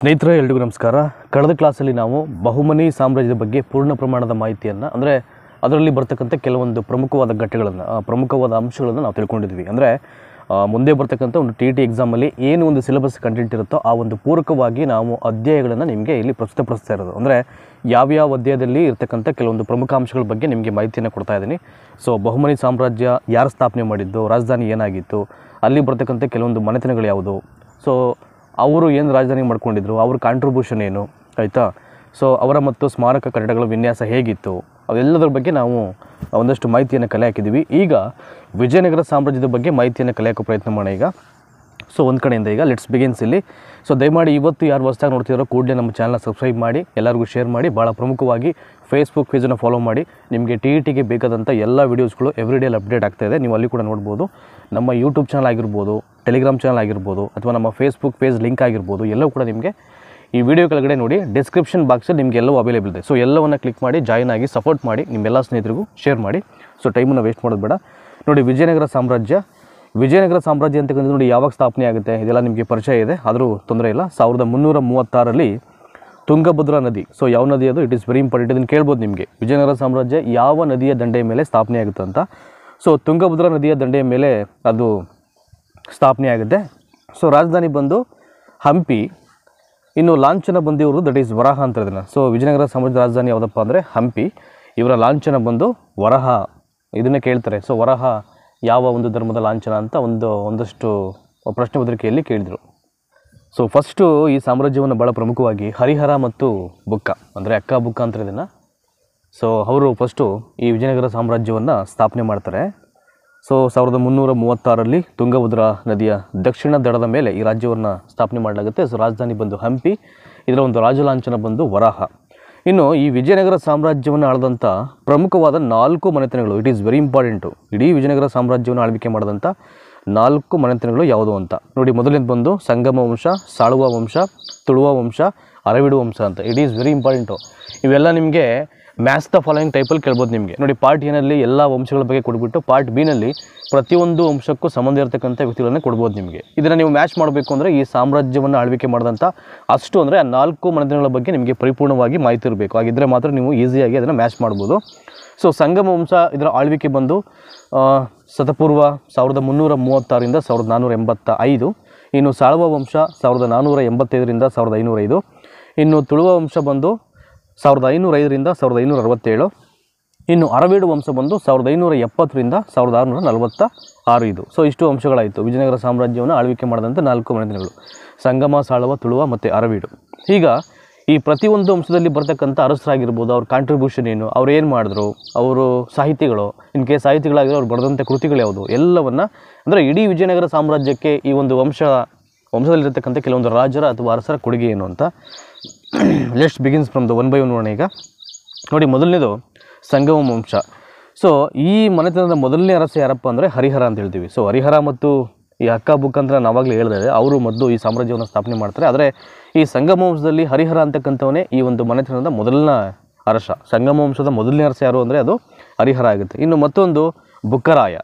ಸ್ನೇಹಿತರೆ ಎಲ್ರಿಗೂ ನಮಸ್ಕಾರ. ಕಳೆದ ಕ್ಲಾಸಲ್ಲಿ ನಾವು ಬಹುಮನಿ ಸಾಮ್ರಾಜ್ಯದ ಬಗ್ಗೆ ಪೂರ್ಣ ಪ್ರಮಾಣದ ಮಾಹಿತಿಯನ್ನು ಅಂದರೆ ಅದರಲ್ಲಿ ಬರ್ತಕ್ಕಂಥ ಕೆಲವೊಂದು ಪ್ರಮುಖವಾದ ಘಟ್ಟಗಳನ್ನು ಪ್ರಮುಖವಾದ ಅಂಶಗಳನ್ನು ನಾವು ತಿಳ್ಕೊಂಡಿದ್ವಿ. ಅಂದರೆ ಮುಂದೆ ಬರ್ತಕ್ಕಂಥ ಒಂದು TT ಎಕ್ಸಾಮಲ್ಲಿ ಏನು ಒಂದು ಸಿಲೆಬಸ್ ಕಂಟೆಂಟ್ ಇರುತ್ತೋ ಆ ಒಂದು ಪೂರಕವಾಗಿ ನಾವು ಅಧ್ಯಾಯಗಳನ್ನು ನಿಮಗೆ ಇಲ್ಲಿ ಪ್ರಸ್ತುತಪಡಿಸ್ತಾ ಇರೋದು. ಅಂದರೆ ಯಾವ್ಯಾವ ಅಧ್ಯಾಯದಲ್ಲಿ ಇರ್ತಕ್ಕಂಥ ಕೆಲವೊಂದು ಪ್ರಮುಖ ಅಂಶಗಳ ಬಗ್ಗೆ ನಿಮಗೆ ಮಾಹಿತಿಯನ್ನು ಕೊಡ್ತಾ ಇದ್ದೀನಿ. ಸೊ ಬಹುಮನಿ ಸಾಮ್ರಾಜ್ಯ ಯಾರು ಸ್ಥಾಪನೆ ಮಾಡಿದ್ದು, ರಾಜಧಾನಿ ಏನಾಗಿತ್ತು, ಅಲ್ಲಿ ಬರ್ತಕ್ಕಂಥ ಕೆಲವೊಂದು ಮನೆತನಗಳು ಯಾವುದು, ಸೊ ಅವರು ಏನು ರಾಜಧಾನಿ ಮಾಡ್ಕೊಂಡಿದ್ರು, ಅವ್ರ ಕಾಂಟ್ರಿಬ್ಯೂಷನ್ ಏನು, ಆಯಿತಾ, ಸೊ ಅವರ ಮತ್ತು ಸ್ಮಾರಕ ಕಟ್ಟಡಗಳ ವಿನ್ಯಾಸ ಹೇಗಿತ್ತು, ಅವೆಲ್ಲದರ ಬಗ್ಗೆ ನಾವು ಒಂದಷ್ಟು ಮಾಹಿತಿಯನ್ನು ಕಲೆ ಹಾಕಿದ್ದೀವಿ. ಈಗ ವಿಜಯನಗರ ಸಾಮ್ರಾಜ್ಯದ ಬಗ್ಗೆ ಮಾಹಿತಿಯನ್ನು ಕಲೆ ಹಾಕೋ ಪ್ರಯತ್ನ ಮಾಡೋಣ ಈಗ. ಸೊ ಒಂದು ಕಡೆಯಿಂದ ಈಗ ಲೆಟ್ಸ್ ಬಿಗಿನ್ಸ್ ಇಲ್ಲಿ. ಸೊ ದಯಮಾಡಿ ಇವತ್ತು ಯಾರು ಹೊಸದಾಗಿ ನೋಡ್ತಿದ್ದಾರೋ ಕೂಡಲೇ ನಮ್ಮ ಚಾನಲ್ನ ಸಬ್ಸ್ಕ್ರೈಬ್ ಮಾಡಿ, ಎಲ್ಲರಿಗೂ ಶೇರ್ ಮಾಡಿ, ಭಾಳ ಪ್ರಮುಖವಾಗಿ ಫೇಸ್ಬುಕ್ ಪೇಜನ್ನು ಫಾಲೋ ಮಾಡಿ. ನಿಮಗೆ TTಗೆ ಬೇಕಾದಂಥ ಎಲ್ಲ ವೀಡಿಯೋಸ್ಗಳು ಎವ್ರಿಡೇಲಿ ಅಪ್ಡೇಟ್ ಆಗ್ತಾಯಿದೆ, ನೀವು ಅಲ್ಲಿ ಕೂಡ ನೋಡ್ಬೋದು. ನಮ್ಮ ಯೂಟ್ಯೂಬ್ ಚಾನಲ್ ಆಗಿರ್ಬೋದು, ಟೆಲಿಗ್ರಾಮ್ ಚಾನಲ್ ಆಗಿರ್ಬೋದು, ಅಥವಾ ನಮ್ಮ ಫೇಸ್ಬುಕ್ ಪೇಜ್ ಲಿಂಕ್ ಆಗಿರ್ಬೋದು, ಎಲ್ಲವೂ ಕೂಡ ನಿಮಗೆ ಈ ವಿಡಿಯೋ ಕೆಳಗಡೆ ನೋಡಿ ಡಿಸ್ಕ್ರಿಪ್ಷನ್ ಬಾಕ್ಸಲ್ಲಿ ನಿಮಗೆ ಎಲ್ಲವೂ ಅವೈಲೇಬಲ್ ಇದೆ. ಸೊ ಎಲ್ಲವನ್ನು ಕ್ಲಿಕ್ ಮಾಡಿ ಜಾಯ್ನ್ ಆಗಿ ಸಪೋರ್ಟ್ ಮಾಡಿ, ನಿಮ್ಮೆಲ್ಲ ಸ್ನೇಹಿತರಿಗೂ ಶೇರ್ ಮಾಡಿ. ಸೊ ಟೈಮನ್ನು ವೇಸ್ಟ್ ಮಾಡೋದು ಬೇಡ. ನೋಡಿ ವಿಜಯನಗರ ಸಾಮ್ರಾಜ್ಯ ಅಂತಕ್ಕಂಥದ್ದು ನೋಡಿ ಯಾವಾಗ ಸ್ಥಾಪನೆ ಆಗುತ್ತೆ ಇದೆಲ್ಲ ನಿಮಗೆ ಪರಿಚಯ ಇದೆ, ಆದರೂ ತೊಂದರೆ ಇಲ್ಲ. 1336ರಲ್ಲಿ ತುಂಗಭದ್ರಾ ನದಿ, ಸೊ ಯಾವ ನದಿ ಅದು, ಇಟ್ ಈಸ್ ವೆರಿ ಇಂಪಾರ್ಟೆಂಟ್, ಇದನ್ನು ಕೇಳ್ಬೋದು ನಿಮಗೆ. ವಿಜಯನಗರ ಸಾಮ್ರಾಜ್ಯ ಯಾವ ನದಿಯ ದಂಡೆಯ ಮೇಲೆ ಸ್ಥಾಪನೆ ಆಗುತ್ತೆ ಅಂತ. ಸೊ ತುಂಗಭದ್ರಾ ನದಿಯ ದಂಡೆಯ ಮೇಲೆ ಅದು ಸ್ಥಾಪನೆ ಆಗುತ್ತೆ. ಸೊ ರಾಜಧಾನಿ ಬಂದು ಹಂಪಿ, ಇನ್ನು ಲಾಂಛನ ಬಂದು ಇವರು ದಟ್ ಈಸ್ ವರಹ ಅಂತ ಇದನ್ನು. ಸೊ ವಿಜಯನಗರ ಸಾಮ್ರಾಜ್ಯದ ರಾಜಧಾನಿ ಯಾವುದಪ್ಪ ಅಂದರೆ ಹಂಪಿ, ಇವರ ಲಾಂಛನ ಬಂದು ವರಹ, ಇದನ್ನೇ ಕೇಳ್ತಾರೆ. ಸೊ ವರಹ ಯಾವ ಒಂದು ಧರ್ಮದ ಲಾಂಛನ ಅಂತ ಒಂದಷ್ಟು ಪ್ರಶ್ನೆ ಪತ್ರಿಕೆಯಲ್ಲಿ ಕೇಳಿದರು. ಸೊ ಫಸ್ಟು ಈ ಸಾಮ್ರಾಜ್ಯವನ್ನು ಭಾಳ ಪ್ರಮುಖವಾಗಿ ಹರಿಹರ ಮತ್ತು ಬುಕ್ಕ ಅಂದರೆ ಅಕ್ಕ ಬುಕ್ಕ ಅಂತ ಇದನ್ನು. ಸೊ ಅವರು ಫಸ್ಟು ಈ ವಿಜಯನಗರ ಸಾಮ್ರಾಜ್ಯವನ್ನು ಸ್ಥಾಪನೆ ಮಾಡ್ತಾರೆ. ಸೊ 1336ರಲ್ಲಿ ತುಂಗಭದ್ರಾ ನದಿಯ ದಕ್ಷಿಣ ದಡದ ಮೇಲೆ ಈ ರಾಜ್ಯವನ್ನು ಸ್ಥಾಪನೆ ಮಾಡಲಾಗುತ್ತೆ. ಸೊ ರಾಜಧಾನಿ ಬಂದು ಹಂಪಿ, ಇದರ ಒಂದು ರಾಜಲಾಂಛನ ಬಂದು ವರಾಹ. ಇನ್ನು ಈ ವಿಜಯನಗರ ಸಾಮ್ರಾಜ್ಯವನ್ನು ಆಳಿದಂಥ ಪ್ರಮುಖವಾದ 4 ಮನೆತನಗಳು, ಇಟ್ ಈಸ್ ವೆರಿ ಇಂಪಾರ್ಟೆಂಟು. ಇಡೀ ವಿಜಯನಗರ ಸಾಮ್ರಾಜ್ಯವನ್ನು ಆಳ್ವಿಕೆ ಮಾಡಿದಂಥ 4 ಮನೆತನಗಳು ಯಾವುದು ಅಂತ ನೋಡಿ. ಮೊದಲನೇದು ಬಂದು ಸಂಗಮ ವಂಶ, ಸಾಳುವ ವಂಶ, ತುಳುವ ವಂಶ, ಅರವಿಡು ವಂಶ ಅಂತ. It is very important. ಇವೆಲ್ಲ ನಿಮಗೆ ಮ್ಯಾಚ್ ದ ಫಾಲೋಯಿಂಗ್ ಟೈಪಲ್ಲಿ ಕೇಳ್ಬೋದು ನಿಮಗೆ. ನೋಡಿ ಪಾರ್ಟ್ ಎನಲ್ಲಿ ಎಲ್ಲ ವಂಶಗಳ ಬಗ್ಗೆ ಕೊಡ್ಬಿಟ್ಟು ಪಾರ್ಟ್ ಬಿನಲ್ಲಿ ಪ್ರತಿಯೊಂದು ವಂಶಕ್ಕೂ ಸಂಬಂಧ ಇರತಕ್ಕಂಥ ವ್ಯಕ್ತಿಗಳನ್ನು ಕೊಡ್ಬೋದು ನಿಮಗೆ. ಇದನ್ನು ನೀವು ಮ್ಯಾಚ್ ಮಾಡಬೇಕು ಅಂದರೆ ಈ ಸಾಮ್ರಾಜ್ಯವನ್ನು ಆಳ್ವಿಕೆ ಮಾಡಿದಂಥ ಅಷ್ಟು ಅಂದರೆ ಆ 4 ಮನೆತನಗಳ ಬಗ್ಗೆ ನಿಮಗೆ ಪರಿಪೂರ್ಣವಾಗಿ ಮಾಹಿತಿ ಇರಬೇಕು. ಹಾಗಿದ್ದರೆ ಮಾತ್ರ ನೀವು ಈಸಿಯಾಗಿ ಅದನ್ನು ಮ್ಯಾಚ್ ಮಾಡ್ಬೋದು. ಸೊ ಸಂಗಮ ವಂಶ ಇದರ ಆಳ್ವಿಕೆ ಬಂದು ಸತಪೂರ್ವ 1336ರಿಂದ 1485. ಇನ್ನು ಸಾಳುವ ವಂಶ 1485ರಿಂದ 1505. ಇನ್ನು ತುಳುವ ವಂಶ ಬಂದು 1505ರಿಂದ 1567. ಇನ್ನು ಅರವೀಡು ವಂಶ ಬಂದು 1570ರಿಂದ 1646 ಇದು. ಸೊ ಇಷ್ಟು ವಂಶಗಳಾಯಿತು ವಿಜಯನಗರ ಸಾಮ್ರಾಜ್ಯವನ್ನು ಆಳ್ವಿಕೆ ಮಾಡಿದಂಥ 4 ಮನೆತನಗಳು: ಸಂಗಮ, ಸಾಳುವ, ತುಳುವ ಮತ್ತು ಅರವೀಡು. ಈಗ ಈ ಪ್ರತಿಯೊಂದು ವಂಶದಲ್ಲಿ ಬರ್ತಕ್ಕಂಥ ಅರಸರಾಗಿರ್ಬೋದು, ಅವ್ರ ಕಾಂಟ್ರಿಬ್ಯೂಷನ್ ಏನು, ಅವ್ರು ಏನು ಮಾಡಿದ್ರು, ಅವರು ಸಾಹಿತಿಗಳು, ಇನ್ ಕೇಸ್ ಸಾಹಿತಿಗಳಾಗಿರೋ ಅವ್ರು ಬರೆದಂಥ ಕೃತಿಗಳು ಯಾವುದು, ಎಲ್ಲವನ್ನು ಅಂದರೆ ಇಡೀ ವಿಜಯನಗರ ಸಾಮ್ರಾಜ್ಯಕ್ಕೆ ಈ ಒಂದು ವಂಶದಲ್ಲಿರ್ತಕ್ಕಂಥ ಕೆಲವೊಂದು ರಾಜರ ಅಥವಾ ಅರಸರ ಕೊಡುಗೆ ಏನು ಅಂತ let's begins from the one by one ನೋಡೋಣ. ಈಗ ನೋಡಿ ಮೊದಲನೇದು ಸಂಗಮ ವಂಶ. ಸೊ ಈ ಮನೆತನದ ಮೊದಲನೇ ಅರಸ ಯಾರಪ್ಪ ಅಂದರೆ ಹರಿಹರ ಅಂತ ಹೇಳ್ತೀವಿ. ಸೊ ಹರಿಹರ ಮತ್ತು ಈ ಅಕ್ಕ ಬುಕ್ ಅಂತ ನಾವಾಗಲೇ ಹೇಳಿದೆ, ಅವರು ಮೊದಲು ಈ ಸಾಮ್ರಾಜ್ಯವನ್ನು ಸ್ಥಾಪನೆ ಮಾಡ್ತಾರೆ. ಆದರೆ ಈ ಸಂಗಮ ವಂಶದಲ್ಲಿ ಹರಿಹರ ಅಂತಕ್ಕಂಥವನೇ ಈ ಒಂದು ಮನೆತನದ ಮೊದಲನೇ ಅರಸ. ಸಂಗಮ ವಂಶದ ಮೊದಲನೇ ಅರಸ ಯಾರು ಅಂದರೆ ಅದು ಹರಿಹರ ಆಗುತ್ತೆ. ಇನ್ನು ಮತ್ತೊಂದು ಬುಕ್ಕರಾಯ.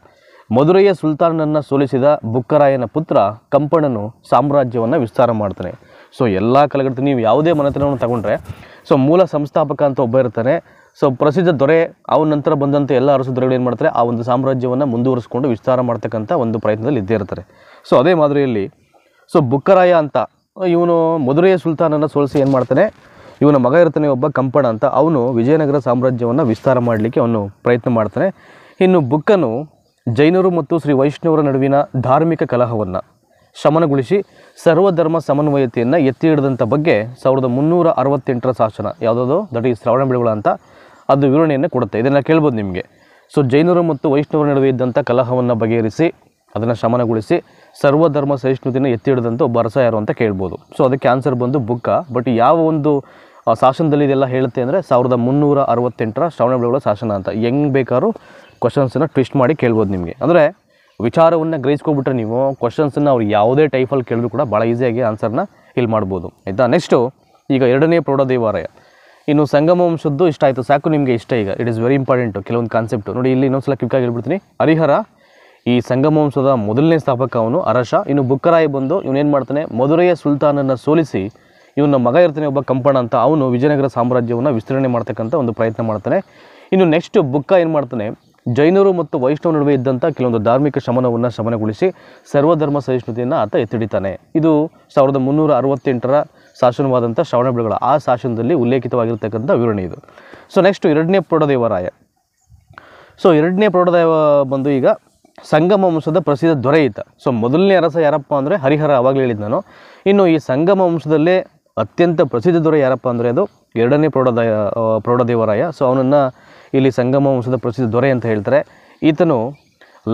ಮಧುರೆಯ ಸುಲ್ತಾನನನ್ನು ಸೋಲಿಸಿದ ಬುಕ್ಕರಾಯನ ಪುತ್ರ ಕಂಪಣನು ಸಾಮ್ರಾಜ್ಯವನ್ನು ವಿಸ್ತಾರ ಮಾಡ್ತಾನೆ. ಸೊ ಎಲ್ಲ ಕಾಲಘಟ್ಟ ನೀವು ಯಾವುದೇ ಮನೆತನವನ್ನು ತಗೊಂಡ್ರೆ ಸೊ ಮೂಲ ಸಂಸ್ಥಾಪಕ ಅಂತ ಒಬ್ಬ ಇರ್ತಾನೆ. ಸೊ ಪ್ರಸಿದ್ಧ ದೊರೆ, ಅವನ ನಂತರ ಬಂದಂಥ ಎಲ್ಲ ಅರಸು ದೊರೆಗಳು ಏನು ಮಾಡ್ತಾರೆ, ಆ ಒಂದು ಸಾಮ್ರಾಜ್ಯವನ್ನು ಮುಂದುವರಿಸ್ಕೊಂಡು ವಿಸ್ತಾರ ಮಾಡ್ತಕ್ಕಂಥ ಒಂದು ಪ್ರಯತ್ನದಲ್ಲಿ ಇದ್ದೇ ಇರ್ತಾರೆ. ಸೊ ಅದೇ ಮಾದರಿಯಲ್ಲಿ ಸೊ ಬುಕ್ಕರಾಯ ಅಂತ ಇವನು ಮಧುರೆಯ ಸುಲ್ತಾನನ್ನು ಸೋಲಿಸಿ ಏನು ಮಾಡ್ತಾನೆ, ಇವನ ಮಗ ಇರ್ತಾನೆ ಒಬ್ಬ ಕಂಪಣ ಅಂತ, ಅವನು ವಿಜಯನಗರ ಸಾಮ್ರಾಜ್ಯವನ್ನು ವಿಸ್ತಾರ ಮಾಡಲಿಕ್ಕೆ ಅವನು ಪ್ರಯತ್ನ ಮಾಡ್ತಾನೆ. ಇನ್ನು ಬುಕ್ಕನು ಜೈನರು ಮತ್ತು ಶ್ರೀ ವೈಷ್ಣವರ ನಡುವಿನ ಧಾರ್ಮಿಕ ಕಲಹವನ್ನು ಶಮನಗೊಳಿಸಿ ಸರ್ವಧರ್ಮ ಸಮನ್ವಯತೆಯನ್ನು ಎತ್ತಿ ಹಿಡಿದಂಥ ಬಗ್ಗೆ 1368ರ ಶಾಸನ ಯಾವುದೋ ದಟ್ ಈಸ್ ಶ್ರವಣಬೆಳಗೊಳ ಅಂತ ಅದು ವಿವರಣೆಯನ್ನು ಕೊಡುತ್ತೆ. ಇದನ್ನು ಕೇಳ್ಬೋದು ನಿಮಗೆ. ಸೊ ಜೈನರು ಮತ್ತು ವೈಷ್ಣವರ ನಡುವೆ ಇದ್ದಂಥ ಕಲಹವನ್ನು ಬಗೆಹರಿಸಿ ಅದನ್ನು ಶಮನಗೊಳಿಸಿ ಸರ್ವಧರ್ಮ ಸಹಿಷ್ಣುತೆಯನ್ನು ಎತ್ತಿ ಹಿಡಿದಂಥ ಒಬ್ಬ ಅರಸ ಯಾರು ಅಂತ ಕೇಳ್ಬೋದು. ಸೊ ಅದಕ್ಕೆ ಆನ್ಸರ್ ಬಂದು ಬುಕ್ಕ. ಬಟ್ ಯಾವ ಒಂದು ಶಾಸನದಲ್ಲಿ ಇದೆಲ್ಲ ಹೇಳುತ್ತೆ ಅಂದರೆ 1368ರ ಶ್ರವಣಬೆಳಗೊಳ ಶಾಸನ ಅಂತ. ಹೆಂಗೆ ಬೇಕಾದ್ರೂ ಕ್ವಶನ್ಸನ್ನು ಟ್ವಿಸ್ಟ್ ಮಾಡಿ ಕೇಳ್ಬೋದು ನಿಮಗೆ. ಅಂದರೆ ವಿಚಾರವನ್ನು ಗ್ರಹಿಸ್ಕೊಬಿಟ್ರೆ ನೀವು ಕ್ವಶನ್ಸನ್ನು ಅವ್ರು ಯಾವುದೇ ಟೈಪಲ್ಲಿ ಕೇಳಿದ್ರು ಕೂಡ ಭಾಳ ಈಸಿಯಾಗಿ ಆನ್ಸರ್ನ ಇಲ್ಲಿ ಮಾಡ್ಬೋದು, ಆಯಿತಾ. ನೆಕ್ಸ್ಟು ಈಗ 2ನೇ ಪ್ರೌಢದೇವಾಲಯ. ಇನ್ನು ಸಂಗಮ ವಂಶದ್ದು ಇಷ್ಟ ಆಯಿತು ಸಾಕು ನಿಮಗೆ, ಇಷ್ಟ. ಈಗ ಇಟ್ ಈಸ್ ವೆರಿ ಇಂಪಾರ್ಟೆಂಟು ಕೆಲವೊಂದು ಕಾನ್ಸೆಪ್ಟು ನೋಡಿ. ಇಲ್ಲಿ ಇನ್ನೊಂದ್ಸಲ ಕ್ವಿಕ್ಕಾಗಿ ಹೇಳ್ಬಿಡ್ತೀನಿ. ಹರಿಹರ ಈ ಸಂಗಮ ವಂಶದ ಮೊದಲನೇ ಸ್ಥಾಪಕ ಅವನು ಅರಸ. ಇನ್ನು ಬುಕ್ಕರಾಯ ಬಂದು ಇವನೇನು ಮಾಡ್ತಾನೆ, ಮಧುರೆಯ ಸುಲ್ತಾನನ್ನು ಸೋಲಿಸಿ ಇವನ ಮಗ ಇರ್ತಾನೆ ಒಬ್ಬ ಕಂಪಣ ಅಂತ, ಅವನು ವಿಜಯನಗರ ಸಾಮ್ರಾಜ್ಯವನ್ನು ವಿಸ್ತರಣೆ ಮಾಡ್ತಕ್ಕಂಥ ಒಂದು ಪ್ರಯತ್ನ ಮಾಡ್ತಾನೆ. ಇನ್ನು ನೆಕ್ಸ್ಟ್ ಬುಕ್ಕ ಏನು ಮಾಡ್ತಾನೆ, ಜೈನರು ಮತ್ತು ವೈಷ್ಣವ ನಡುವೆ ಇದ್ದಂಥ ಕೆಲವೊಂದು ಧಾರ್ಮಿಕ ಶಮನವನ್ನು ಶಮನಗೊಳಿಸಿ ಸರ್ವಧರ್ಮ ಸಹಿಷ್ಣುತೆಯನ್ನು ಆತ ಎತ್ತಿಡಿತಾನೆ. ಇದು 1368ರ ಶಾಸನವಾದಂಥ ಶ್ರವಣಬೆಳಗೊಳ ಆ ಶಾಸನದಲ್ಲಿ ಉಲ್ಲೇಖಿತವಾಗಿರ್ತಕ್ಕಂಥ ವಿವರಣೆ ಇದು. ಸೊ ನೆಕ್ಸ್ಟ್ ಎರಡನೇ ಪ್ರೌಢದೇವರಾಯ. ಸೊ ಎರಡನೇ ಪ್ರೌಢದೇವ ಬಂದು ಈಗ ಸಂಗಮ ವಂಶದ ಪ್ರಸಿದ್ಧ ದೊರೆ ಈತ. ಸೊ ಮೊದಲನೇ ಅರಸ ಯಾರಪ್ಪ ಅಂದರೆ ಹರಿಹರ, ಆವಾಗಲೇ ಹೇಳಿದ್ದು ನಾನು. ಇನ್ನು ಈ ಸಂಗಮ ವಂಶದಲ್ಲೇ ಅತ್ಯಂತ ಪ್ರಸಿದ್ಧ ದೊರೆ ಯಾರಪ್ಪ ಅಂದರೆ ಅದು ಎರಡನೇ ಪ್ರೌಢದೇವರಾಯ. ಸೊ ಅವನನ್ನು ಇಲ್ಲಿ ಸಂಗಮ ವಂಶದ ಪ್ರಸಿದ್ಧ ದೊರೆ ಅಂತ ಹೇಳ್ತಾರೆ. ಈತನು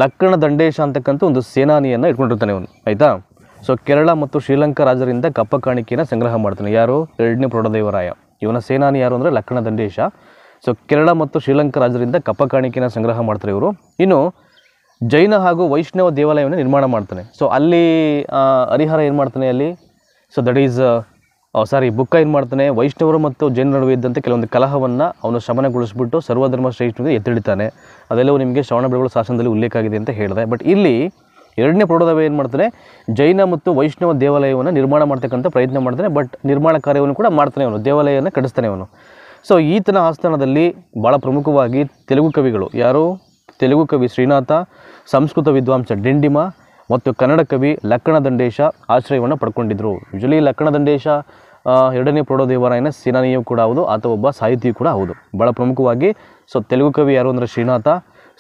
ಲಕ್ಕಣ ದಂಡೇಶ ಅಂತಕ್ಕಂಥ ಒಂದು ಸೇನಾನಿಯನ್ನು ಇಟ್ಕೊಂಡಿರ್ತಾನೆ ಅವನು, ಆಯಿತಾ. ಸೊ ಕೇರಳ ಮತ್ತು ಶ್ರೀಲಂಕಾ ರಾಜರಿಂದ ಕಪ್ಪ ಕಾಣಿಕೆಯನ್ನು ಸಂಗ್ರಹ ಮಾಡ್ತಾನೆ. ಯಾರು? ಎರಡನೇ ಪ್ರೌಢದೇವರಾಯ. ಇವನ ಸೇನಾನಿ ಯಾರು ಅಂದರೆ ಲಕ್ಕಣ ದಂಡೇಶ. ಸೊ ಕೇರಳ ಮತ್ತು ಶ್ರೀಲಂಕಾ ರಾಜರಿಂದ ಕಪ್ಪ ಕಾಣಿಕೆಯನ್ನು ಸಂಗ್ರಹ ಮಾಡ್ತಾರೆ ಇವರು. ಇನ್ನು ಜೈನ ಹಾಗೂ ವೈಷ್ಣವ ದೇವಾಲಯವನ್ನು ನಿರ್ಮಾಣ ಮಾಡ್ತಾನೆ. ಸೊ ಅಲ್ಲಿ ಹರಿಹರ ಏನು ಮಾಡ್ತಾನೆ ಅಲ್ಲಿ, ಸೊ ದಟ್ ಈಸ್ ಬುಕ್ಕ ಏನು ಮಾಡ್ತಾನೆ, ವೈಷ್ಣವರು ಮತ್ತು ಜೈನ ನಡುವೆ ಇದ್ದಂಥ ಕೆಲವೊಂದು ಕಲಹವನ್ನು ಅವನು ಶಮನಗೊಳಿಸ್ಬಿಟ್ಟು ಸರ್ವಧರ್ಮ ಶ್ರೇಷ್ಠತೆ ಎತ್ತಿಡಿತಾನೆ. ಅದೆಲ್ಲವೂ ನಿಮಗೆ ಶ್ರವಣಬೆಳಗೊಳ ಶಾಸನದಲ್ಲಿ ಉಲ್ಲೇಖ ಆಗಿದೆ ಅಂತ ಹೇಳಿದೆ. ಬಟ್ ಇಲ್ಲಿ ಎರಡನೇ ಪ್ರೌಢದೇವ ಏನು ಮಾಡ್ತಾನೆ, ಜೈನ ಮತ್ತು ವೈಷ್ಣವ ದೇವಾಲಯವನ್ನು ನಿರ್ಮಾಣ ಮಾಡ್ತಕ್ಕಂಥ ಪ್ರಯತ್ನ ಮಾಡ್ತಾನೆ. ಬಟ್ ನಿರ್ಮಾಣ ಕಾರ್ಯವನ್ನು ಕೂಡ ಮಾಡ್ತಾನೆ ಅವನು, ದೇವಾಲಯವನ್ನು ಕಟ್ಟಿಸ್ತಾನೆ ಅವನು. ಸೊ ಈತನ ಆಸ್ಥಾನದಲ್ಲಿ ಭಾಳ ಪ್ರಮುಖವಾಗಿ ತೆಲುಗು ಕವಿಗಳು ಯಾರು, ತೆಲುಗು ಕವಿ ಶ್ರೀನಾಥ, ಸಂಸ್ಕೃತ ವಿದ್ವಾಂಸ ಡಿಂಡಿಮ ಮತ್ತು ಕನ್ನಡ ಕವಿ ಲಕ್ಕಣ ದಂಡೇಶ ಆಶ್ರಯವನ್ನು ಪಡ್ಕೊಂಡಿದ್ದರು. ಯೂಶಲಿ ಲಕ್ಕಣ ದಂಡೇಶ ಎರಡನೇ ಪ್ರೌಢದೇವರಾಯನ ಸೇನಾನಿಯೂ ಕೂಡ ಹೌದು, ಆತ ಒಬ್ಬ ಸಾಹಿತಿಯೂ ಕೂಡ ಹೌದು. ಭಾಳ ಪ್ರಮುಖವಾಗಿ ಸೊ ತೆಲುಗು ಕವಿ ಯಾರು ಅಂದರೆ ಶ್ರೀನಾಥ,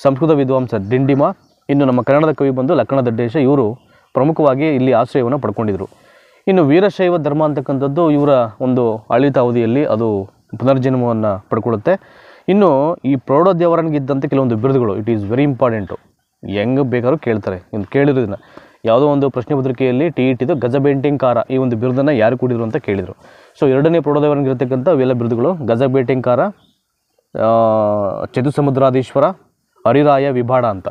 ಸಂಸ್ಕೃತ ವಿದ್ವಾಂಸ ಡಿಂಡಿಮ, ಇನ್ನು ನಮ್ಮ ಕನ್ನಡದ ಕವಿ ಬಂದು ಲಕ್ಕಣ ದಂಡೇಶ, ಇವರು ಪ್ರಮುಖವಾಗಿ ಇಲ್ಲಿ ಆಶ್ರಯವನ್ನು ಪಡ್ಕೊಂಡಿದ್ದರು. ಇನ್ನು ವೀರಶೈವ ಧರ್ಮ ಅಂತಕ್ಕಂಥದ್ದು ಇವರ ಒಂದು ಆಡಳಿತ ಅವಧಿಯಲ್ಲಿ ಅದು ಪುನರ್ಜನ್ಮವನ್ನು ಪಡ್ಕೊಳ್ಳುತ್ತೆ. ಇನ್ನು ಈ ಪ್ರೌಢದೇವರನಿಗಿದ್ದಂಥ ಕೆಲವೊಂದು ಬಿರುದುಗಳು, ಇಟ್ ಈಸ್ ವೆರಿ ಇಂಪಾರ್ಟೆಂಟು, ಹೆಂಗೆ ಬೇಕಾದ್ರೂ ಕೇಳ್ತಾರೆ. ಇನ್ನು ಕೇಳಿರೋದನ್ನ ಯಾವುದೋ ಒಂದು ಪ್ರಶ್ನೆ ಪತ್ರಿಕೆಯಲ್ಲಿ TETದು ಗಜಬೇಟೆಂಕಾರ ಈ ಒಂದು ಬಿರುದನ್ನು ಯಾರು ಕೊಡಿದ್ರು ಅಂತ ಕೇಳಿದರು. ಸೊ ಎರಡನೇ ಪ್ರೌಢದೇವರನಿಗಿರ್ತಕ್ಕಂಥ ಇವೆಲ್ಲ ಬಿರುದುಗಳು: ಗಜಬೇಟೆಂಕಾರ, ಚತುಸಮುದ್ರಾಧೀಶ್ವರ, ಹರಿರಾಯ ವಿಭಾಡ ಅಂತ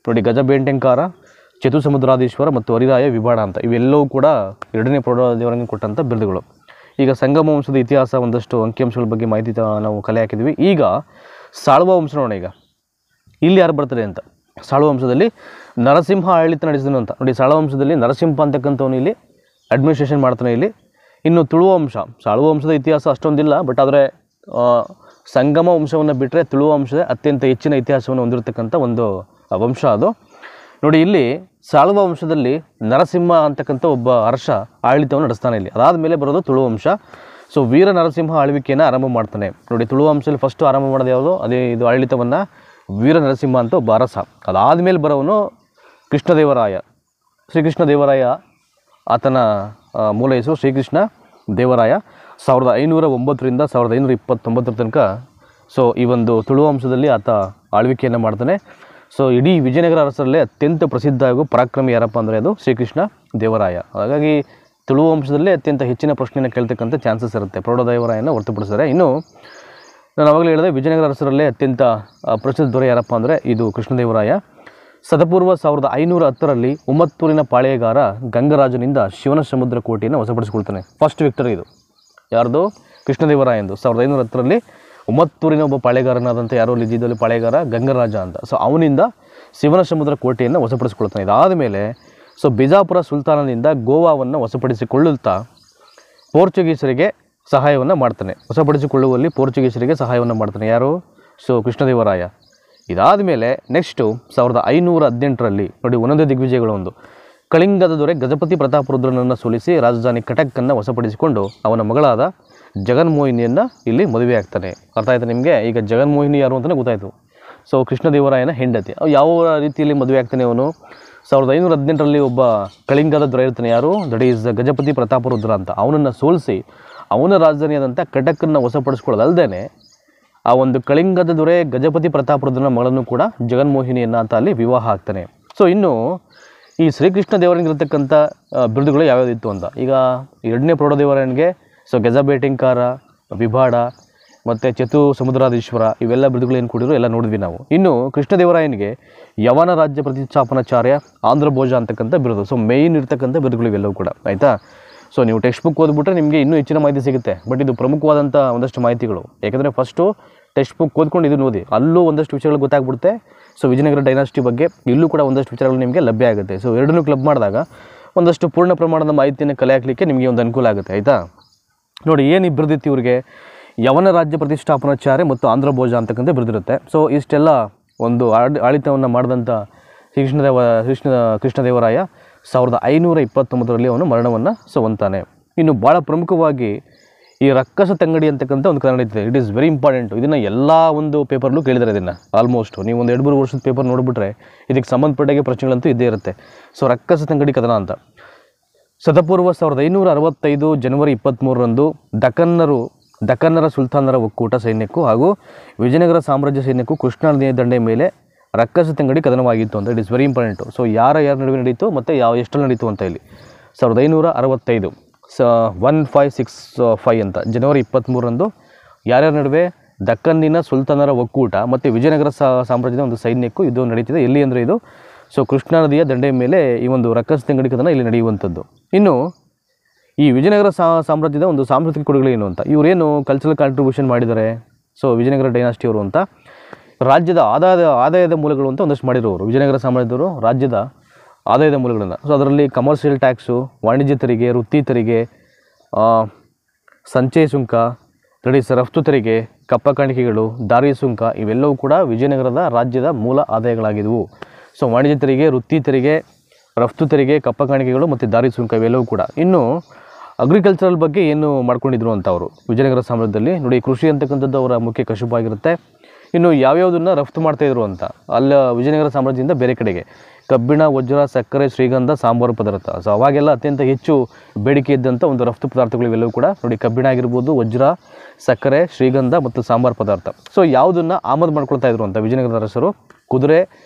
ನೋಡಿ. ಗಜಬೇಟೆಂಕಾರ, ಚತುಸಮುದ್ರಾಧೀಶ್ವರ ಮತ್ತು ಹರಿರಾಯ ವಿಭಾಡ ಅಂತ ಇವೆಲ್ಲವೂ ಕೂಡ ಎರಡನೇ ಪ್ರೌಢದೇವರನಿಗೆ ಕೊಟ್ಟಂಥ ಬಿರುದುಗಳು. ಈಗ ಸಂಗಮ ವಂಶದ ಇತಿಹಾಸ ಒಂದಷ್ಟು ಅಂಕಿಅಂಶಗಳ ಬಗ್ಗೆ ಮಾಹಿತಿ ನಾವು ಕಲೆ ಹಾಕಿದ್ವಿ. ಈಗ ಸಾಳುವ ವಂಶ ನೋಡೋಣ. ಈಗ ಇಲ್ಲಿ ಯಾರು ಬರ್ತಾರೆ ಅಂತ, ಸಾಳುವ ವಂಶದಲ್ಲಿ ನರಸಿಂಹ ಆಡಳಿತ ನಡೆಸಿದನು ಅಂತ ನೋಡಿ. ಸಾಳುವ ವಂಶದಲ್ಲಿ ನರಸಿಂಹ ಅಂತಕ್ಕಂಥವನು ಇಲ್ಲಿ ಅಡ್ಮಿನಿಸ್ಟ್ರೇಷನ್ ಮಾಡ್ತಾನೆ ಇಲ್ಲಿ. ಇನ್ನು ತುಳುವ ವಂಶ, ಸಾಳುವ ವಂಶದ ಇತಿಹಾಸ ಅಷ್ಟೊಂದಿಲ್ಲ, ಬಟ್ ಆದರೆ ಸಂಗಮ ವಂಶವನ್ನು ಬಿಟ್ಟರೆ ತುಳುವ ವಂಶದ ಅತ್ಯಂತ ಹೆಚ್ಚಿನ ಇತಿಹಾಸವನ್ನು ಹೊಂದಿರತಕ್ಕಂಥ ಒಂದು ವಂಶ ಅದು ನೋಡಿ. ಇಲ್ಲಿ ಸಾಳುವ ವಂಶದಲ್ಲಿ ನರಸಿಂಹ ಅಂತಕ್ಕಂಥ ಒಬ್ಬ ಅರಸ ಆಡಳಿತವನ್ನು ನಡೆಸ್ತಾನೆ ಇಲ್ಲಿ. ಅದಾದಮೇಲೆ ಬರೋದು ತುಳುವ ವಂಶ. ಸೊ ವೀರ ನರಸಿಂಹ ಆಳ್ವಿಕೆಯನ್ನು ಆರಂಭ ಮಾಡ್ತಾನೆ ನೋಡಿ. ತುಳುವ ವಂಶದಲ್ಲಿ ಫಸ್ಟು ಆರಂಭ ಮಾಡೋದು ಯಾವುದು, ಅದೇ ಇದು ಆಡಳಿತವನ್ನು ವೀರ ನರಸಿಂಹ ಅಂತ ಒಬ್ಬ ಅರಸ. ಅದಾದಮೇಲೆ ಬರೋವನು ಕೃಷ್ಣದೇವರಾಯ. ಶ್ರೀಕೃಷ್ಣ ದೇವರಾಯ ಆತನ ಮೂಲ ಹೆಸರು ಶ್ರೀಕೃಷ್ಣ ದೇವರಾಯ. 1509ರಿಂದ 1529 ತನಕ ಸೊ ಈ ಒಂದು ತುಳುವ ವಂಶದಲ್ಲಿ ಆತ ಆಳ್ವಿಕೆಯನ್ನು ಮಾಡ್ತಾನೆ. ಸೊ ಇಡೀ ವಿಜಯನಗರ ಅರಸರಲ್ಲೇ ಅತ್ಯಂತ ಪ್ರಸಿದ್ಧ ಹಾಗೂ ಪರಾಕ್ರಮಿ ಯಾರಪ್ಪ ಅಂದರೆ ಅದು ಶ್ರೀಕೃಷ್ಣ ದೇವರಾಯ. ಹಾಗಾಗಿ ತುಳುವ ವಂಶದಲ್ಲೇ ಅತ್ಯಂತ ಹೆಚ್ಚಿನ ಪ್ರಶ್ನೆಯನ್ನು ಕೇಳ್ತಕ್ಕಂಥ ಚಾನ್ಸಸ್ ಇರುತ್ತೆ, ಪ್ರೌಢದೇವರಾಯನ ಹೊರತುಪಡಿಸಿದರೆ. ಇನ್ನು ನಾನು ಆವಾಗಲೇ ಹೇಳಿದೆ, ವಿಜಯನಗರ ಅರಸರಲ್ಲೇ ಅತ್ಯಂತ ಪ್ರಸಿದ್ಧ ದೊರೆ ಯಾರಪ್ಪ ಅಂದರೆ ಇದು ಕೃಷ್ಣದೇವರಾಯ. ಸತಪೂರ್ವ 1510ರಲ್ಲಿ ಉಮ್ಮತ್ತೂರಿನ ಪಾಳೆಯಗಾರ ಗಂಗರಾಜನಿಂದ ಶಿವನ ಸಮುದ್ರ ಕೋಟೆಯನ್ನು ವಶಪಡಿಸಿಕೊಳ್ತಾನೆ. ಫಸ್ಟ್ ವಿಕ್ಟರಿ ಇದು ಯಾರ್ದು, ಕೃಷ್ಣದೇವರಾಯಂದು. 1510ರಲ್ಲಿ ಉಮ್ಮತ್ತೂರಿನ ಒಬ್ಬ ಪಾಳೆಗಾರನಾದಂಥ ಯಾರೋ ಇದ್ದಿದ್ದಲ್ಲಿ ಪಾಳೆಗಾರ ಗಂಗರಾಜ ಅಂತ. ಸೊ ಅವನಿಂದ ಶಿವನ ಸಮುದ್ರ ಕೋಟೆಯನ್ನು ವಶಪಡಿಸಿಕೊಳ್ತಾನೆ. ಇದಾದ ಮೇಲೆ ಸೊ ಬಿಜಾಪುರ ಸುಲ್ತಾನನಿಂದ ಗೋವಾವನ್ನು ವಶಪಡಿಸಿಕೊಳ್ಳುತ್ತಾ ಪೋರ್ಚುಗೀಸರಿಗೆ ಸಹಾಯವನ್ನು ಮಾಡ್ತಾನೆ. ವಶಪಡಿಸಿಕೊಳ್ಳುವಲ್ಲಿ ಪೋರ್ಚುಗೀಸರಿಗೆ ಸಹಾಯವನ್ನು ಮಾಡ್ತಾನೆ ಯಾರು, ಸೊ ಕೃಷ್ಣದೇವರಾಯ. ಇದಾದ ಮೇಲೆ ನೆಕ್ಸ್ಟು 1518ರಲ್ಲಿ ನೋಡಿ, ಒಂದೊಂದೇ ದಿಗ್ವಿಜಯಗಳು. ಒಂದು ಕಳಿಂಗದ ದೊರೆ ಗಜಪತಿ ಪ್ರತಾಪರುದ್ರನನ್ನು ಸೋಲಿಸಿ ರಾಜಧಾನಿ ಕಟಕ್ಕನ್ನು ವಶಪಡಿಸಿಕೊಂಡು ಅವನ ಮಗಳಾದ ಜಗನ್ಮೋಹಿನಿಯನ್ನು ಇಲ್ಲಿ ಮದುವೆ ಆಗ್ತಾನೆ. ಅರ್ಥ ಆಯ್ತು ನಿಮಗೆ? ಈಗ ಜಗನ್ಮೋಹಿನಿ ಯಾರು ಅಂತಲೇ ಗೊತ್ತಾಯಿತು. ಸೊ ಕೃಷ್ಣದೇವರಾಯನ ಹೆಂಡತಿ. ಯಾವ ರೀತಿಯಲ್ಲಿ ಮದುವೆ ಆಗ್ತಾನೆ ಅವನು, 1518ರಲ್ಲಿ ಒಬ್ಬ ಕಳಿಂಗದ ದೊರೆ ಇರ್ತಾನೆ ಯಾರು, ದಟ್ ಈಸ್ ಗಜಪತಿ ಪ್ರತಾಪರುದ್ರ ಅಂತ. ಅವನನ್ನು ಸೋಲಿಸಿ ಅವನ ರಾಜಧಾನಿಯಾದಂಥ ಕಟಕ್ಕನ್ನು ವಶಪಡಿಸ್ಕೊಳ್ಳೋದಲ್ಲದೆ ಆ ಒಂದು ಕಳಿಂಗದ ದೊರೆ ಗಜಪತಿ ಪ್ರತಾಪರುದ್ರನ ಮಗಳನ್ನು ಕೂಡ ಜಗನ್ಮೋಹಿನಿಯನ್ನು ಅಂತ ಅಲ್ಲಿ ವಿವಾಹ ಆಗ್ತಾನೆ. ಸೊ ಇನ್ನು ಈ ಶ್ರೀಕೃಷ್ಣ ದೇವರನಿಗಿರ್ತಕ್ಕಂಥ ಬಿರುದುಗಳು ಯಾವ್ಯಾವುದಿತ್ತು ಅಂತ, ಈಗ ಎರಡನೇ ಪ್ರೌಢದೇವರನಿಗೆ ಸೊ ಗಜಬೇಟೆಂಕಾರ, ವಿಭಾಡ ಮತ್ತು ಚತು ಸಮುದ್ರಾಧೀಶ್ವರ ಇವೆಲ್ಲ ಬಿರುದುಗಳು ಏನು ಕೊಡಿದ್ರು ಎಲ್ಲ ನೋಡಿದ್ವಿ ನಾವು. ಇನ್ನು ಕೃಷ್ಣದೇವರಾಯನಿಗೆ ಯವನ ರಾಜ್ಯ ಪ್ರತಿಷ್ಠಾಪನಾಚಾರ್ಯ, ಆಂಧ್ರ ಭೋಜ ಅಂತಕ್ಕಂಥ ಬಿರುದು. ಸೊ ಮೇಯ್ನ್ ಇರ್ತಕ್ಕಂಥ ಬಿರುದುಗಳು ಇವೆಲ್ಲವೂ ಕೂಡ, ಆಯಿತಾ. ಸೊ ನೀವು ಟೆಕ್ಸ್ಟ್ ಬುಕ್ ಓದ್ಬಿಟ್ರೆ ನಿಮಗೆ ಇನ್ನೂ ಹೆಚ್ಚಿನ ಮಾಹಿತಿ ಸಿಗುತ್ತೆ. ಬಟ್ ಇದು ಪ್ರಮುಖವಾದಂಥ ಒಂದಷ್ಟು ಮಾಹಿತಿಗಳು, ಯಾಕೆಂದರೆ ಫಸ್ಟು ಟೆಕ್ಸ್ಟ್ ಬುಕ್ ಓದ್ಕೊಂಡು ಇದನ್ನು ಓದಿ, ಅಲ್ಲೂ ಒಂದಷ್ಟು ವಿಷಯಗಳು ಗೊತ್ತಾಗ್ಬಿಡುತ್ತೆ. ಸೊ ವಿಜಯನಗರ ಡೈನಾಸ್ಟಿ ಬಗ್ಗೆ ಇಲ್ಲೂ ಕೂಡ ಒಂದಷ್ಟು ವಿಚಾರಗಳು ನಿಮಗೆ ಲಭ್ಯ ಆಗುತ್ತೆ. ಸೊ ಎರಡನ್ನೂ ಕ್ಲಬ್ ಮಾಡಿದಾಗ ಒಂದಷ್ಟು ಪೂರ್ಣ ಪ್ರಮಾಣದ ಮಾಹಿತಿಯನ್ನು ಕಲೆ ಹಾಕಲಿಕ್ಕೆ ನಿಮಗೆ ಒಂದು ಅನುಕೂಲ ಆಗುತ್ತೆ, ಆಯಿತಾ. ನೋಡಿ ಏನು ಬಿರುದಿತ್ತು ಇವ್ರಿಗೆ, ಯವನ ರಾಜ್ಯ ಪ್ರತಿಷ್ಠಾಪನಾಚಾರ್ಯ ಮತ್ತು ಆಂಧ್ರ ಭೋಜ ಅಂತಕ್ಕಂಥ ಬಿರುದಿರುತ್ತೆ. ಸೊ ಇಷ್ಟೆಲ್ಲ ಒಂದು ಆಡಳಿತವನ್ನು ಮಾಡಿದಂಥ ಕೃಷ್ಣದೇವರಾಯ 1529ರಲ್ಲಿ ಅವನು ಮರಣವನ್ನು ಹೊಂದ್ತಾನೆ. ಇನ್ನು ಭಾಳ ಪ್ರಮುಖವಾಗಿ ಈ ರಕ್ಕಸ ತಂಗಡಿ ಅಂತಕ್ಕಂಥ ಒಂದು ಕನ್ನಡ ಇದೆ. It is very important. ಇದನ್ನು ಎಲ್ಲ ಒಂದು ಪೇಪರ್ಲು ಕೇಳಿದ್ದಾರೆ. ಇದನ್ನು ಆಲ್ಮೋಸ್ಟ್ ನೀವು ಒಂದು 2-3 ವರ್ಷದ ಪೇಪರ್ ನೋಡಿಬಿಟ್ರೆ ಇದಕ್ಕೆ ಸಂಬಂಧಪಟ್ಟಾಗೆ ಪ್ರಶ್ನೆಗಳಂತೂ ಇದ್ದೇ ಇರುತ್ತೆ. ಸೊ ರಕ್ಕಸ ತಂಗಡಿ ಕದನ ಅಂತ ಸತಪೂರ್ವ 1565 ಜನವರಿ 23ರಂದು ದಕ್ಕನ್ನರ ಸುಲ್ತಾನರ ಒಕ್ಕೂಟ ಸೈನ್ಯಕ್ಕೂ ಹಾಗೂ ವಿಜಯನಗರ ಸಾಮ್ರಾಜ್ಯ ಸೈನ್ಯಕ್ಕೂ ಕೃಷ್ಣಾ ನದಿಯ ದಂಡೆಯ ಮೇಲೆ ರಕ್ಕಸ ತಂಗಡಿ ಕದನವಾಗಿತ್ತು ಅಂತ. It is very important. So ಯಾರ ನಡುವೆ ನಡೀತು ಮತ್ತು ಎಷ್ಟರಲ್ಲಿ ನಡೀತು ಅಂತ ಇಲ್ಲಿ 1565 1565 ಅಂತ ಜನವರಿ 23ರಂದು ಯಾರ್ಯಾರ ನಡುವೆ ದಕ್ಕನ್ನಿನ ಸುಲ್ತಾನರ ಒಕ್ಕೂಟ ಮತ್ತು ವಿಜಯನಗರ ಸಾಮ್ರಾಜ್ಯದ ಒಂದು ಸೈನ್ಯಕ್ಕೂ ಇದು ನಡೀತಿದೆ. ಎಲ್ಲಿ ಅಂದರೆ ಇದು ಕೃಷ್ಣಾ ನದಿಯ ದಂಡೆಯ ಮೇಲೆ ಈ ಒಂದು ರಕ್ಕಸ ತಂಗಡಿ ಕದನ ಇಲ್ಲಿ ನಡೆಯುವಂಥದ್ದು. ಇನ್ನು ಈ ವಿಜಯನಗರ ಸಾಮ್ರಾಜ್ಯದ ಒಂದು ಸಾಂಸ್ಕೃತಿಕ ಕೊಡುಗೆಗಳೇನು ಅಂತ, ಇವರೇನು ಕಲ್ಚರಲ್ ಕಾಂಟ್ರಿಬ್ಯೂಷನ್ ಮಾಡಿದ್ದಾರೆ. ಸೊ ವಿಜಯನಗರ ಡೈನಾಸ್ಟಿಯವರು ಅಂತ ರಾಜ್ಯದ ಆದಾಯದ ಮೂಲಗಳು ಅಂತ ಒಂದಷ್ಟು ಮಾಡಿರೋರು ವಿಜಯನಗರ ಸಾಮ್ರಾಜ್ಯದವರು, ರಾಜ್ಯದ ಆದಾಯದ ಮೂಲಗಳನ್ನು. ಸೊ ಅದರಲ್ಲಿ ಕಮರ್ಷಿಯಲ್ ಟ್ಯಾಕ್ಸು, ವಾಣಿಜ್ಯ ತೆರಿಗೆ, ವೃತ್ತಿ ತೆರಿಗೆ, ಸಂಚಯ ಸುಂಕ, ರಫ್ತು ತೆರಿಗೆ, ಕಪ್ಪ ಕಾಣಿಕೆಗಳು, ದಾರಿ ಸುಂಕ ಇವೆಲ್ಲವೂ ಕೂಡ ವಿಜಯನಗರದ ರಾಜ್ಯದ ಮೂಲ ಆದಾಯಗಳಾಗಿದ್ದವು. ಸೊ ವಾಣಿಜ್ಯ ತೆರಿಗೆ, ವೃತ್ತಿ ತೆರಿಗೆ, ರಫ್ತು ತೆರಿಗೆ, ಕಪ್ಪ ಕಾಣಿಕೆಗಳು ಮತ್ತು ದಾರಿ ಸುಂಕ ಇವೆಲ್ಲವೂ ಕೂಡ. ಇನ್ನು ಅಗ್ರಿಕಲ್ಚರಲ್ ಬಗ್ಗೆ ಏನು ಮಾಡ್ಕೊಂಡಿದ್ರು ಅಂತ ಅವರು ವಿಜಯನಗರ ಸಾಮ್ರಾಜ್ಯದಲ್ಲಿ ನೋಡಿ, ಕೃಷಿ ಅಂತಕ್ಕಂಥದ್ದು ಅವರ ಮುಖ್ಯ ಕಸುಬಾಗಿರುತ್ತೆ. ಇನ್ನು ಯಾವ್ಯಾವುದನ್ನು ರಫ್ತು ಮಾಡ್ತಾಯಿದ್ರು ಅಂತ ಅಲ್ಲಿ ವಿಜಯನಗರ ಸಾಮ್ರಾಜ್ಯದಿಂದ ಬೇರೆ ಕಡೆಗೆ ಕಬ್ಬಿಣ, ವಜ್ರ, ಸಕ್ಕರೆ, ಶ್ರೀಗಂಧ, ಸಾಂಬಾರು ಪದಾರ್ಥ. ಸೊ ಅವಾಗೆಲ್ಲ ಅತ್ಯಂತ ಹೆಚ್ಚು ಬೇಡಿಕೆ ಇದ್ದಂಥ ಒಂದು ರಫ್ತು ಪದಾರ್ಥಗಳು ಇವೆಲ್ಲವೂ ಕೂಡ ನೋಡಿ, ಕಬ್ಬಿಣ ಆಗಿರ್ಬೋದು, ವಜ್ರ, ಸಕ್ಕರೆ, ಶ್ರೀಗಂಧ ಮತ್ತು ಸಾಂಬಾರು ಪದಾರ್ಥ. ಸೊ ಯಾವುದನ್ನು ಆಮದು ಮಾಡ್ಕೊಳ್ತಾ ಇದ್ರು ಅಂತ ವಿಜಯನಗರದ ಅರಸರು ಕುದುರೆ,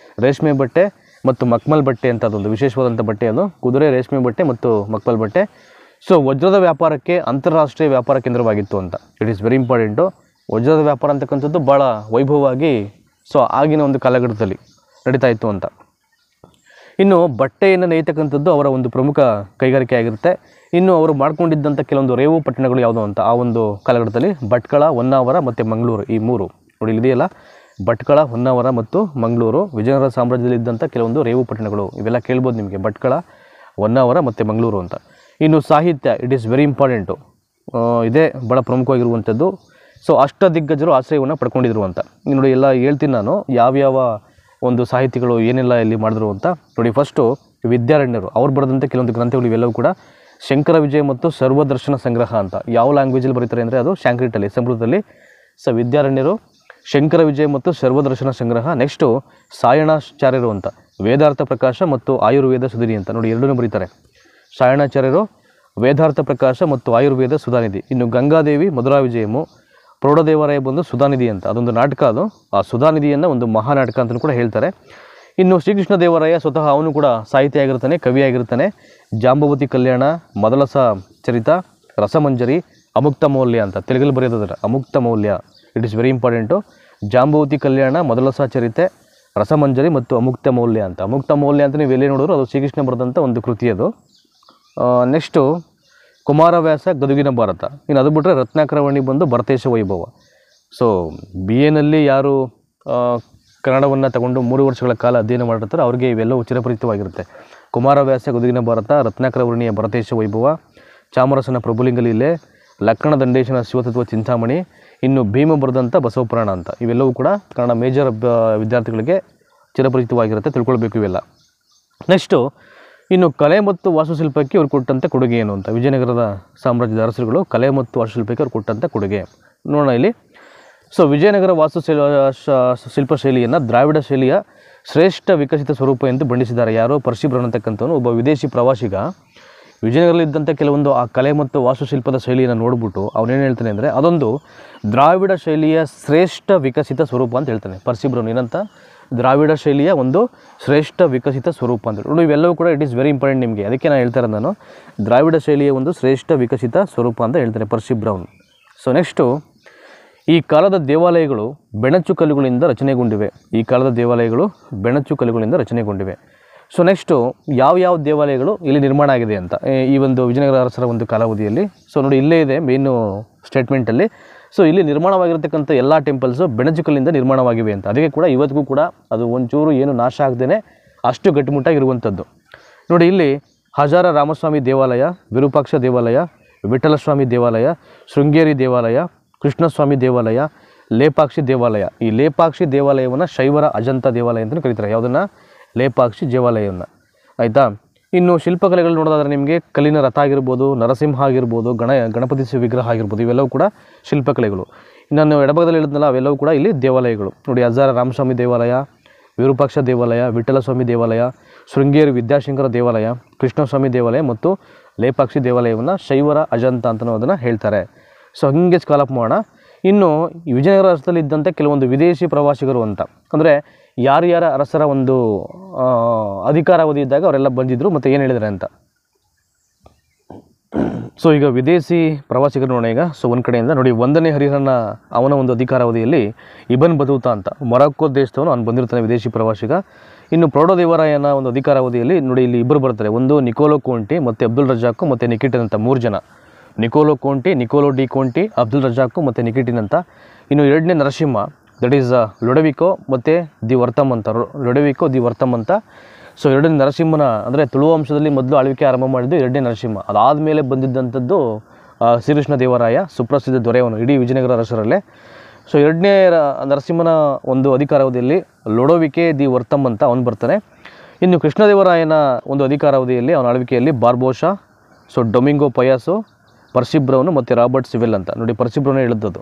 ರೇಷ್ಮೆ ಬಟ್ಟೆ ಮತ್ತು ಮಕ್ಮಲ್ ಬಟ್ಟೆ ಅಂತ ಅದೊಂದು ವಿಶೇಷವಾದಂಥ ಬಟ್ಟೆ. ಅದು ಕುದುರೆ, ರೇಷ್ಮೆ ಬಟ್ಟೆ ಮತ್ತು ಮಕ್ಮಲ್ ಬಟ್ಟೆ. ಸೊ ವಜ್ರದ ವ್ಯಾಪಾರಕ್ಕೆ ಅಂತಾರಾಷ್ಟ್ರೀಯ ವ್ಯಾಪಾರ ಕೇಂದ್ರವಾಗಿತ್ತು ಅಂತ. It is very important. ವಜ್ರದ ವ್ಯಾಪಾರ ಅಂತಕ್ಕಂಥದ್ದು ಭಾಳ ವೈಭವವಾಗಿ ಆಗಿನ ಒಂದು ಕಾಲಘಟ್ಟದಲ್ಲಿ ನಡೀತಾ ಇತ್ತು ಅಂತ. ಇನ್ನು ಬಟ್ಟೆಯನ್ನು ನೇಯ್ತಕ್ಕಂಥದ್ದು ಅವರ ಒಂದು ಪ್ರಮುಖ ಕೈಗಾರಿಕೆ ಆಗಿರುತ್ತೆ. ಇನ್ನು ಅವರು ಮಾಡ್ಕೊಂಡಿದ್ದಂಥ ಕೆಲವೊಂದು ರೇವು ಪಟ್ಟಣಗಳು ಯಾವುದೋ ಅಂತ ಆ ಒಂದು ಕಾಲಘಟ್ಟದಲ್ಲಿ ಭಟ್ಕಳ, ಹೊನ್ನಾವರ ಮತ್ತು ಮಂಗಳೂರು ಈ 3 ನೋಡಿ ಇದೆಯಲ್ಲ, ಭಟ್ಕಳ, ಹೊನ್ನಾವರ ಮತ್ತು ಮಂಗಳೂರು ವಿಜಯನಗರ ಸಾಮ್ರಾಜ್ಯದಲ್ಲಿದ್ದಂಥ ಕೆಲವೊಂದು ರೇವು ಪಟ್ಟಣಗಳು. ಇವೆಲ್ಲ ಕೇಳ್ಬೋದು ನಿಮಗೆ, ಭಟ್ಕಳ, ಹೊನ್ನಾವರ ಮತ್ತು ಮಂಗಳೂರು ಅಂತ. ಇನ್ನು ಸಾಹಿತ್ಯ, ಇಟ್ ಈಸ್ ವೆರಿ ಇಂಪಾರ್ಟೆಂಟು. ಇದೇ ಭಾಳ ಪ್ರಮುಖವಾಗಿರುವಂಥದ್ದು. ಸೊ ಅಷ್ಟದಿಗ್ಗಜರು ಆಶ್ರಯವನ್ನು ಪಡ್ಕೊಂಡಿದ್ರು ಅಂತ. ನೋಡಿ ಎಲ್ಲ ಹೇಳ್ತೀನಿ ನಾನು ಯಾವ್ಯಾವ ಒಂದು ಸಾಹಿತಿಗಳು ಏನೆಲ್ಲ ಇಲ್ಲಿ ಮಾಡಿದ್ರು ಅಂತ. ನೋಡಿ ಫಸ್ಟು ವಿದ್ಯಾರಣ್ಯರು ಅವ್ರು ಬರೆದಂಥ ಕೆಲವೊಂದು ಗ್ರಂಥಗಳು ಇವೆಲ್ಲವೂ ಕೂಡ ಶಂಕರ ವಿಜಯ ಮತ್ತು ಸರ್ವದರ್ಶನ ಸಂಗ್ರಹ ಅಂತ. ಯಾವ ಲ್ಯಾಂಗ್ವೇಜಲ್ಲಿ ಬರೀತಾರೆ ಅಂದರೆ ಅದು ಸ್ಯಾಂಕ್ರಿಟಲ್ಲಿ, ಸಂಸ್ಕೃತದಲ್ಲಿ. ಸೊ ವಿದ್ಯಾರಣ್ಯರು, ಶಂಕರ ವಿಜಯ ಮತ್ತು ಸರ್ವದರ್ಶನ ಸಂಗ್ರಹ. ನೆಕ್ಸ್ಟು ಸಾಯಣಾಚಾರ್ಯರು ಅಂತ ವೇದಾರ್ಥ ಪ್ರಕಾಶ ಮತ್ತು ಆಯುರ್ವೇದ ಸುಧಾನಿ ಅಂತ. ನೋಡಿ ಎರಡನ್ನೂ ಬರೀತಾರೆ. ಸಾಯಣಾಚಾರ್ಯರು ವೇದಾರ್ಥ ಪ್ರಕಾಶ ಮತ್ತು ಆಯುರ್ವೇದ ಸುಧಾನಿಧಿ. ಇನ್ನು ಗಂಗಾದೇವಿ ಮಧುರಾ ವಿಜಯಮು, ಪ್ರೌಢದೇವರಾಯ ಬಂದು ಸುಧಾನಿಧಿ ಅಂತ ಅದೊಂದು ನಾಟಕ. ಅದು ಆ ಸುಧಾನಿಧಿಯನ್ನು ಒಂದು ಮಹಾನಾಟಕ ಅಂತಲೂ ಕೂಡ ಹೇಳ್ತಾರೆ. ಇನ್ನು ಶ್ರೀಕೃಷ್ಣ ದೇವರಾಯ ಸ್ವತಃ ಅವನು ಕೂಡ ಸಾಹಿತಿ ಆಗಿರ್ತಾನೆ, ಕವಿ ಆಗಿರ್ತಾನೆ. ಜಾಂಬವತಿ ಕಲ್ಯಾಣ, ಮದಲಸ ಚರಿತ, ರಸಮಂಜರಿ, ಅಮುಕ್ತ ಮೌಲ್ಯ ಅಂತ ತೆಲುಗಲ್ಲಿ ಬರೆಯೋದಾದ್ರೆ Amukta Malya. It is very important. Jambavati Kalyana, Madalasa Charite, Rasamanjari ಮತ್ತು ಅಮುಕ್ತ ಮೌಲ್ಯ ಅಂತ. ಅಮುಕ್ತ ಮೌಲ್ಯ ಅಂತ ನೀವು ಎಲ್ಲೇ ನೋಡಿದ್ರು ಅದು ಶ್ರೀಕೃಷ್ಣ ಬರೆದಂಥ ಒಂದು ಕೃತಿ ಅದು. ನೆಕ್ಸ್ಟು ಕುಮಾರವ್ಯಾಸ ಗದುಗಿನ ಭಾರತ. ಇನ್ನು ಅದು ಬಿಟ್ಟರೆ ರತ್ನಾಕರವಣಿ ಬಂದು ಭರತೇಶ ವೈಭವ. ಸೊ BA ಯಾರು ಕನ್ನಡವನ್ನು ತಗೊಂಡು 3 ವರ್ಷಗಳ ಕಾಲ ಅಧ್ಯಯನ ಮಾಡಿರ್ತಾರೆ ಅವ್ರಿಗೆ ಇವೆಲ್ಲವೂ ಚಿರಪರಿಚಿತವಾಗಿರುತ್ತೆ. ಕುಮಾರವ್ಯಾಸ ಗದುಗಿನ ಭಾರತ, ರತ್ನಾಕರವರ್ಣಿಯ ಭರತೇಶ ವೈಭವ, ಚಾಮರಸನ ಪ್ರಭುಲಿಂಗ ಲೀಲೆ, ಲಕ್ಕಣ ದಂಡೇಶನ ಶಿವತತ್ವ ಚಿಂತಾಮಣಿ, ಇನ್ನು ಭೀಮ ಬರೆದಂಥ ಬಸವಪುರಾಣ ಅಂತ. ಇವೆಲ್ಲವೂ ಕೂಡ ಕನ್ನಡ ಮೇಜರ್ ವಿದ್ಯಾರ್ಥಿಗಳಿಗೆ ಚಿರಪರಿಚಿತವಾಗಿರುತ್ತೆ, ತಿಳ್ಕೊಳ್ಬೇಕು ಇವೆಲ್ಲ. ನೆಕ್ಸ್ಟು ಇನ್ನು ಕಲೆ ಮತ್ತು ವಾಸ್ತುಶಿಲ್ಪಕ್ಕೆ ಅವ್ರು ಕೊಟ್ಟಂಥ ಕೊಡುಗೆ ಏನು ಅಂತ. ವಿಜಯನಗರದ ಸಾಮ್ರಾಜ್ಯದ ಅರಸರುಗಳು ಕಲೆ ಮತ್ತು ವಾಸ್ತುಶಿಲ್ಪಕ್ಕೆ ಅವ್ರು ಕೊಟ್ಟಂಥ ಕೊಡುಗೆ ನೋಡೋಣ ಇಲ್ಲಿ. ಸೊ ವಿಜಯನಗರ ಶಿಲ್ಪ ಶೈಲಿಯನ್ನು ದ್ರಾವಿಡ ಶೈಲಿಯ ಶ್ರೇಷ್ಠ ವಿಕಸಿತ ಸ್ವರೂಪ ಎಂದು ಬಣ್ಣಿಸಿದ್ದಾರೆ. ಯಾರೋ ಪರ್ಸಿಬ್ರನ್ ಅಂತಕ್ಕಂಥವನು ಒಬ್ಬ ವಿದೇಶಿ ಪ್ರವಾಸಿಗ ವಿಜಯನಗರದಲ್ಲಿದ್ದಂಥ ಕೆಲವೊಂದು ಆ ಕಲೆ ಮತ್ತು ವಾಸ್ತುಶಿಲ್ಪದ ಶೈಲಿಯನ್ನು ನೋಡಿಬಿಟ್ಟು ಅವನೇನು ಹೇಳ್ತಾನೆ ಅಂದರೆ ಅದೊಂದು ದ್ರಾವಿಡ ಶೈಲಿಯ ಶ್ರೇಷ್ಠ ವಿಕಸಿತ ಸ್ವರೂಪ ಅಂತ ಹೇಳ್ತಾನೆ. ಪರ್ಸಿಬ್ರನ್ ಏನಂತ, ದ್ರಾವಿಡ ಶೈಲಿಯ ಒಂದು ಶ್ರೇಷ್ಠ ವಿಕಸಿತ ಸ್ವರೂಪ ಅಂತ ನೋಡಿ. ಇವೆಲ್ಲವೂ ಕೂಡ ಇಟ್ ಈಸ್ ವೆರಿ ಇಂಪಾರ್ಟೆಂಟ್ ನಿಮಗೆ. ಅದಕ್ಕೆ ನಾನು ಹೇಳ್ತಾ ಇರೋದು ನಾನು ದ್ರಾವಿಡ ಶೈಲಿಯ ಒಂದು ಶ್ರೇಷ್ಠ ವಿಕಸಿತ ಸ್ವರೂಪ ಅಂತ ಹೇಳ್ತಾರೆ ಪರ್ಸಿಬ್ರನ್. ಸೊ ನೆಕ್ಸ್ಟು ಈ ಕಾಲದ ದೇವಾಲಯಗಳು ಬೆಣಚು ಕಲ್ಲುಗಳಿಂದ ರಚನೆಗೊಂಡಿವೆ. ಈ ಕಾಲದ ದೇವಾಲಯಗಳು ಬೆಣಚು ಕಲ್ಲುಗಳಿಂದ ರಚನೆಗೊಂಡಿವೆ. ಸೊ ನೆಕ್ಸ್ಟು ಯಾವ ದೇವಾಲಯಗಳು ಇಲ್ಲಿ ನಿರ್ಮಾಣ ಆಗಿದೆ ಅಂತ ಈ ಒಂದು ವಿಜಯನಗರ ಅರಸರ ಒಂದು ಕಾಲಾವಧಿಯಲ್ಲಿ. ಸೊ ನೋಡಿ ಇಲ್ಲೇ ಇದೆ ಮೇನು ಸ್ಟೇಟ್ಮೆಂಟಲ್ಲಿ. ಸೊ ಇಲ್ಲಿ ನಿರ್ಮಾಣವಾಗಿರ್ತಕ್ಕಂಥ ಎಲ್ಲ ಟೆಂಪಲ್ಸು ಬೆಣಚು ಕಲ್ಲಿಂದ ನಿರ್ಮಾಣವಾಗಿವೆ ಅಂತ. ಅದಕ್ಕೆ ಕೂಡ ಇವತ್ತಿಗೂ ಕೂಡ ಅದು ಒಂಚೂರು ಏನು ನಾಶ ಆಗದೇ ಅಷ್ಟು ಗಟ್ಟಿಮುಟ್ಟಾಗಿರುವಂಥದ್ದು. ನೋಡಿ ಇಲ್ಲಿ ಹಜಾರ ರಾಮಸ್ವಾಮಿ ದೇವಾಲಯ, ವಿರೂಪಾಕ್ಷ ದೇವಾಲಯ, ವಿಠಲಸ್ವಾಮಿ ದೇವಾಲಯ, ಶೃಂಗೇರಿ ದೇವಾಲಯ, ಕೃಷ್ಣಸ್ವಾಮಿ ದೇವಾಲಯ, ಲೇಪಾಕ್ಷಿ ದೇವಾಲಯ. ಈ ಲೇಪಾಕ್ಷಿ ದೇವಾಲಯವನ್ನು ಶೈವರ ಅಜಂತ ದೇವಾಲಯ ಅಂತಲೂ ಕರೀತಾರೆ. ಯಾವುದನ್ನು? ಲೇಪಾಕ್ಷಿ ದೇವಾಲಯವನ್ನು. ಆಯಿತಾ? ಇನ್ನು ಶಿಲ್ಪಕಲೆಗಳು ನೋಡೋದಾದ್ರೆ ನಿಮಗೆ ಕಲ್ಲಿನ ರಥ ಆಗಿರ್ಬೋದು, ನರಸಿಂಹ ಆಗಿರ್ಬೋದು, ಗಣಪತಿ ವಿಗ್ರಹ ಆಗಿರ್ಬೋದು, ಇವೆಲ್ಲವೂ ಕೂಡ ಶಿಲ್ಪಕಲೆಗಳು. ನಾನು ಎಡಭಾಗದಲ್ಲಿ ಹೇಳಿದ್ನಲ್ಲ, ಅವೆಲ್ಲವೂ ಕೂಡ ಇಲ್ಲಿ ದೇವಾಲಯಗಳು ನೋಡಿ. ಹಜಾರ ರಾಮಸ್ವಾಮಿ ದೇವಾಲಯ, ವಿರೂಪಾಕ್ಷ ದೇವಾಲಯ, ವಿಠಲಸ್ವಾಮಿ ದೇವಾಲಯ, ಶೃಂಗೇರಿ ವಿದ್ಯಾಶಂಕರ ದೇವಾಲಯ, ಕೃಷ್ಣಸ್ವಾಮಿ ದೇವಾಲಯ ಮತ್ತು ಲೇಪಾಕ್ಷಿ ದೇವಾಲಯವನ್ನು ಶೈವರ ಅಜಂತ ಅಂತಲೂ ಅದನ್ನು ಹೇಳ್ತಾರೆ. ಸೊ ಹೀಗೆ ಸ್ಕಾಲಪ್ ಮಾಡೋಣ. ಇನ್ನು ವಿಜಯನಗರ ಅರಸರಲ್ಲಿ ಇದ್ದಂತೆ ಕೆಲವೊಂದು ವಿದೇಶಿ ಪ್ರವಾಸಿಗರು ಅಂತ, ಅಂದರೆ ಯಾರ್ಯಾರ ಅರಸರ ಒಂದು ಅಧಿಕಾರಾವಧಿ ಇದ್ದಾಗ ಅವರೆಲ್ಲ ಬಂದಿದ್ದರು ಮತ್ತು ಏನು ಹೇಳಿದ್ದಾರೆ ಅಂತ. ಸೊ ಈಗ ವಿದೇಶಿ ಪ್ರವಾಸಿಗರು ನೋಡೋಣ ಈಗ. ಸೊ ಒಂದು ಕಡೆಯಿಂದ ನೋಡಿ, 1ನೇ ಹರಿಹರನ ಅವನ ಒಂದು ಅಧಿಕಾರಾವಧಿಯಲ್ಲಿ ಇಬನ್ ಬತೂತಾ ಅಂತ ಮೊರಾಕ್ಕೋ ದೇಶದವನು ಅವನು ಬಂದಿರ್ತಾನೆ, ವಿದೇಶಿ ಪ್ರವಾಸಿಗ. ಇನ್ನು ಪ್ರೌಢದೇವರಾಯನ ಒಂದು ಅಧಿಕಾರಾವಧಿಯಲ್ಲಿ ನೋಡಿ ಇಲ್ಲಿ ಇಬ್ಬರು ಬರ್ತಾರೆ, ಒಂದು ನಿಕೋಲೋ ಕೋಂಟಿ ಮತ್ತು ಅಬ್ದುಲ್ ರಜಾಕು ಮತ್ತು ನಿಕಿಟಿನ್ ಅಂತ 3 ಜನ. Nicolo Conti, Nicolo de Conti, Abdul Razak ಮತ್ತು ನಿಕಿಟಿನ್ ಅಂತ. ಇನ್ನು 2ನೇ ನರಸಿಂಹ, ದಟ್ ಈಸ್ ಲೊಡವಿಕೋ ಮತ್ತು ದಿ ವರ್ತಮ್ ಅಂತ, ಲೊಡವಿಕೋ ದಿ ವರ್ತಮ್ ಅಂತ. ಸೊ 2ನೇ ನರಸಿಂಹನ ಅಂದರೆ ತುಳು ವಂಶದಲ್ಲಿ ಮೊದಲು ಆಳ್ವಿಕೆ ಆರಂಭ ಮಾಡಿದ್ದು 2ನೇ ನರಸಿಂಹ. ಅದಾದಮೇಲೆ ಬಂದಿದ್ದಂಥದ್ದು ಶ್ರೀಕೃಷ್ಣ ದೇವರಾಯ, ಸುಪ್ರಸಿದ್ಧ ದೊರೆಯವನು ಇಡೀ ವಿಜಯನಗರ ಅರಸರಲ್ಲೇ. ಸೊ 2ನೇ ನರಸಿಂಹನ ಒಂದು ಅಧಿಕಾರಾವಧಿಯಲ್ಲಿ ಲೊಡೋವಿಕೆ ದಿ ವರ್ತಮ್ ಅಂತ ಅವನು ಬರ್ತಾನೆ. ಇನ್ನು ಕೃಷ್ಣದೇವರಾಯನ ಒಂದು ಅಧಿಕಾರಾವಧಿಯಲ್ಲಿ ಅವನ ಆಳ್ವಿಕೆಯಲ್ಲಿ ಬಾರ್ಬೋಷಾ, ಸೊ ಡೊಮಿಂಗೋ ಪಯಾಸೋ, ಪರ್ಸಿಬ್ರೌನು ಮತ್ತು ರಾಬರ್ಟ್ ಸಿವಿಲ್ ಅಂತ. ನೋಡಿ ಪರ್ಸಿಬ್ರೌನೇ ಹೇಳಿದ್ದದು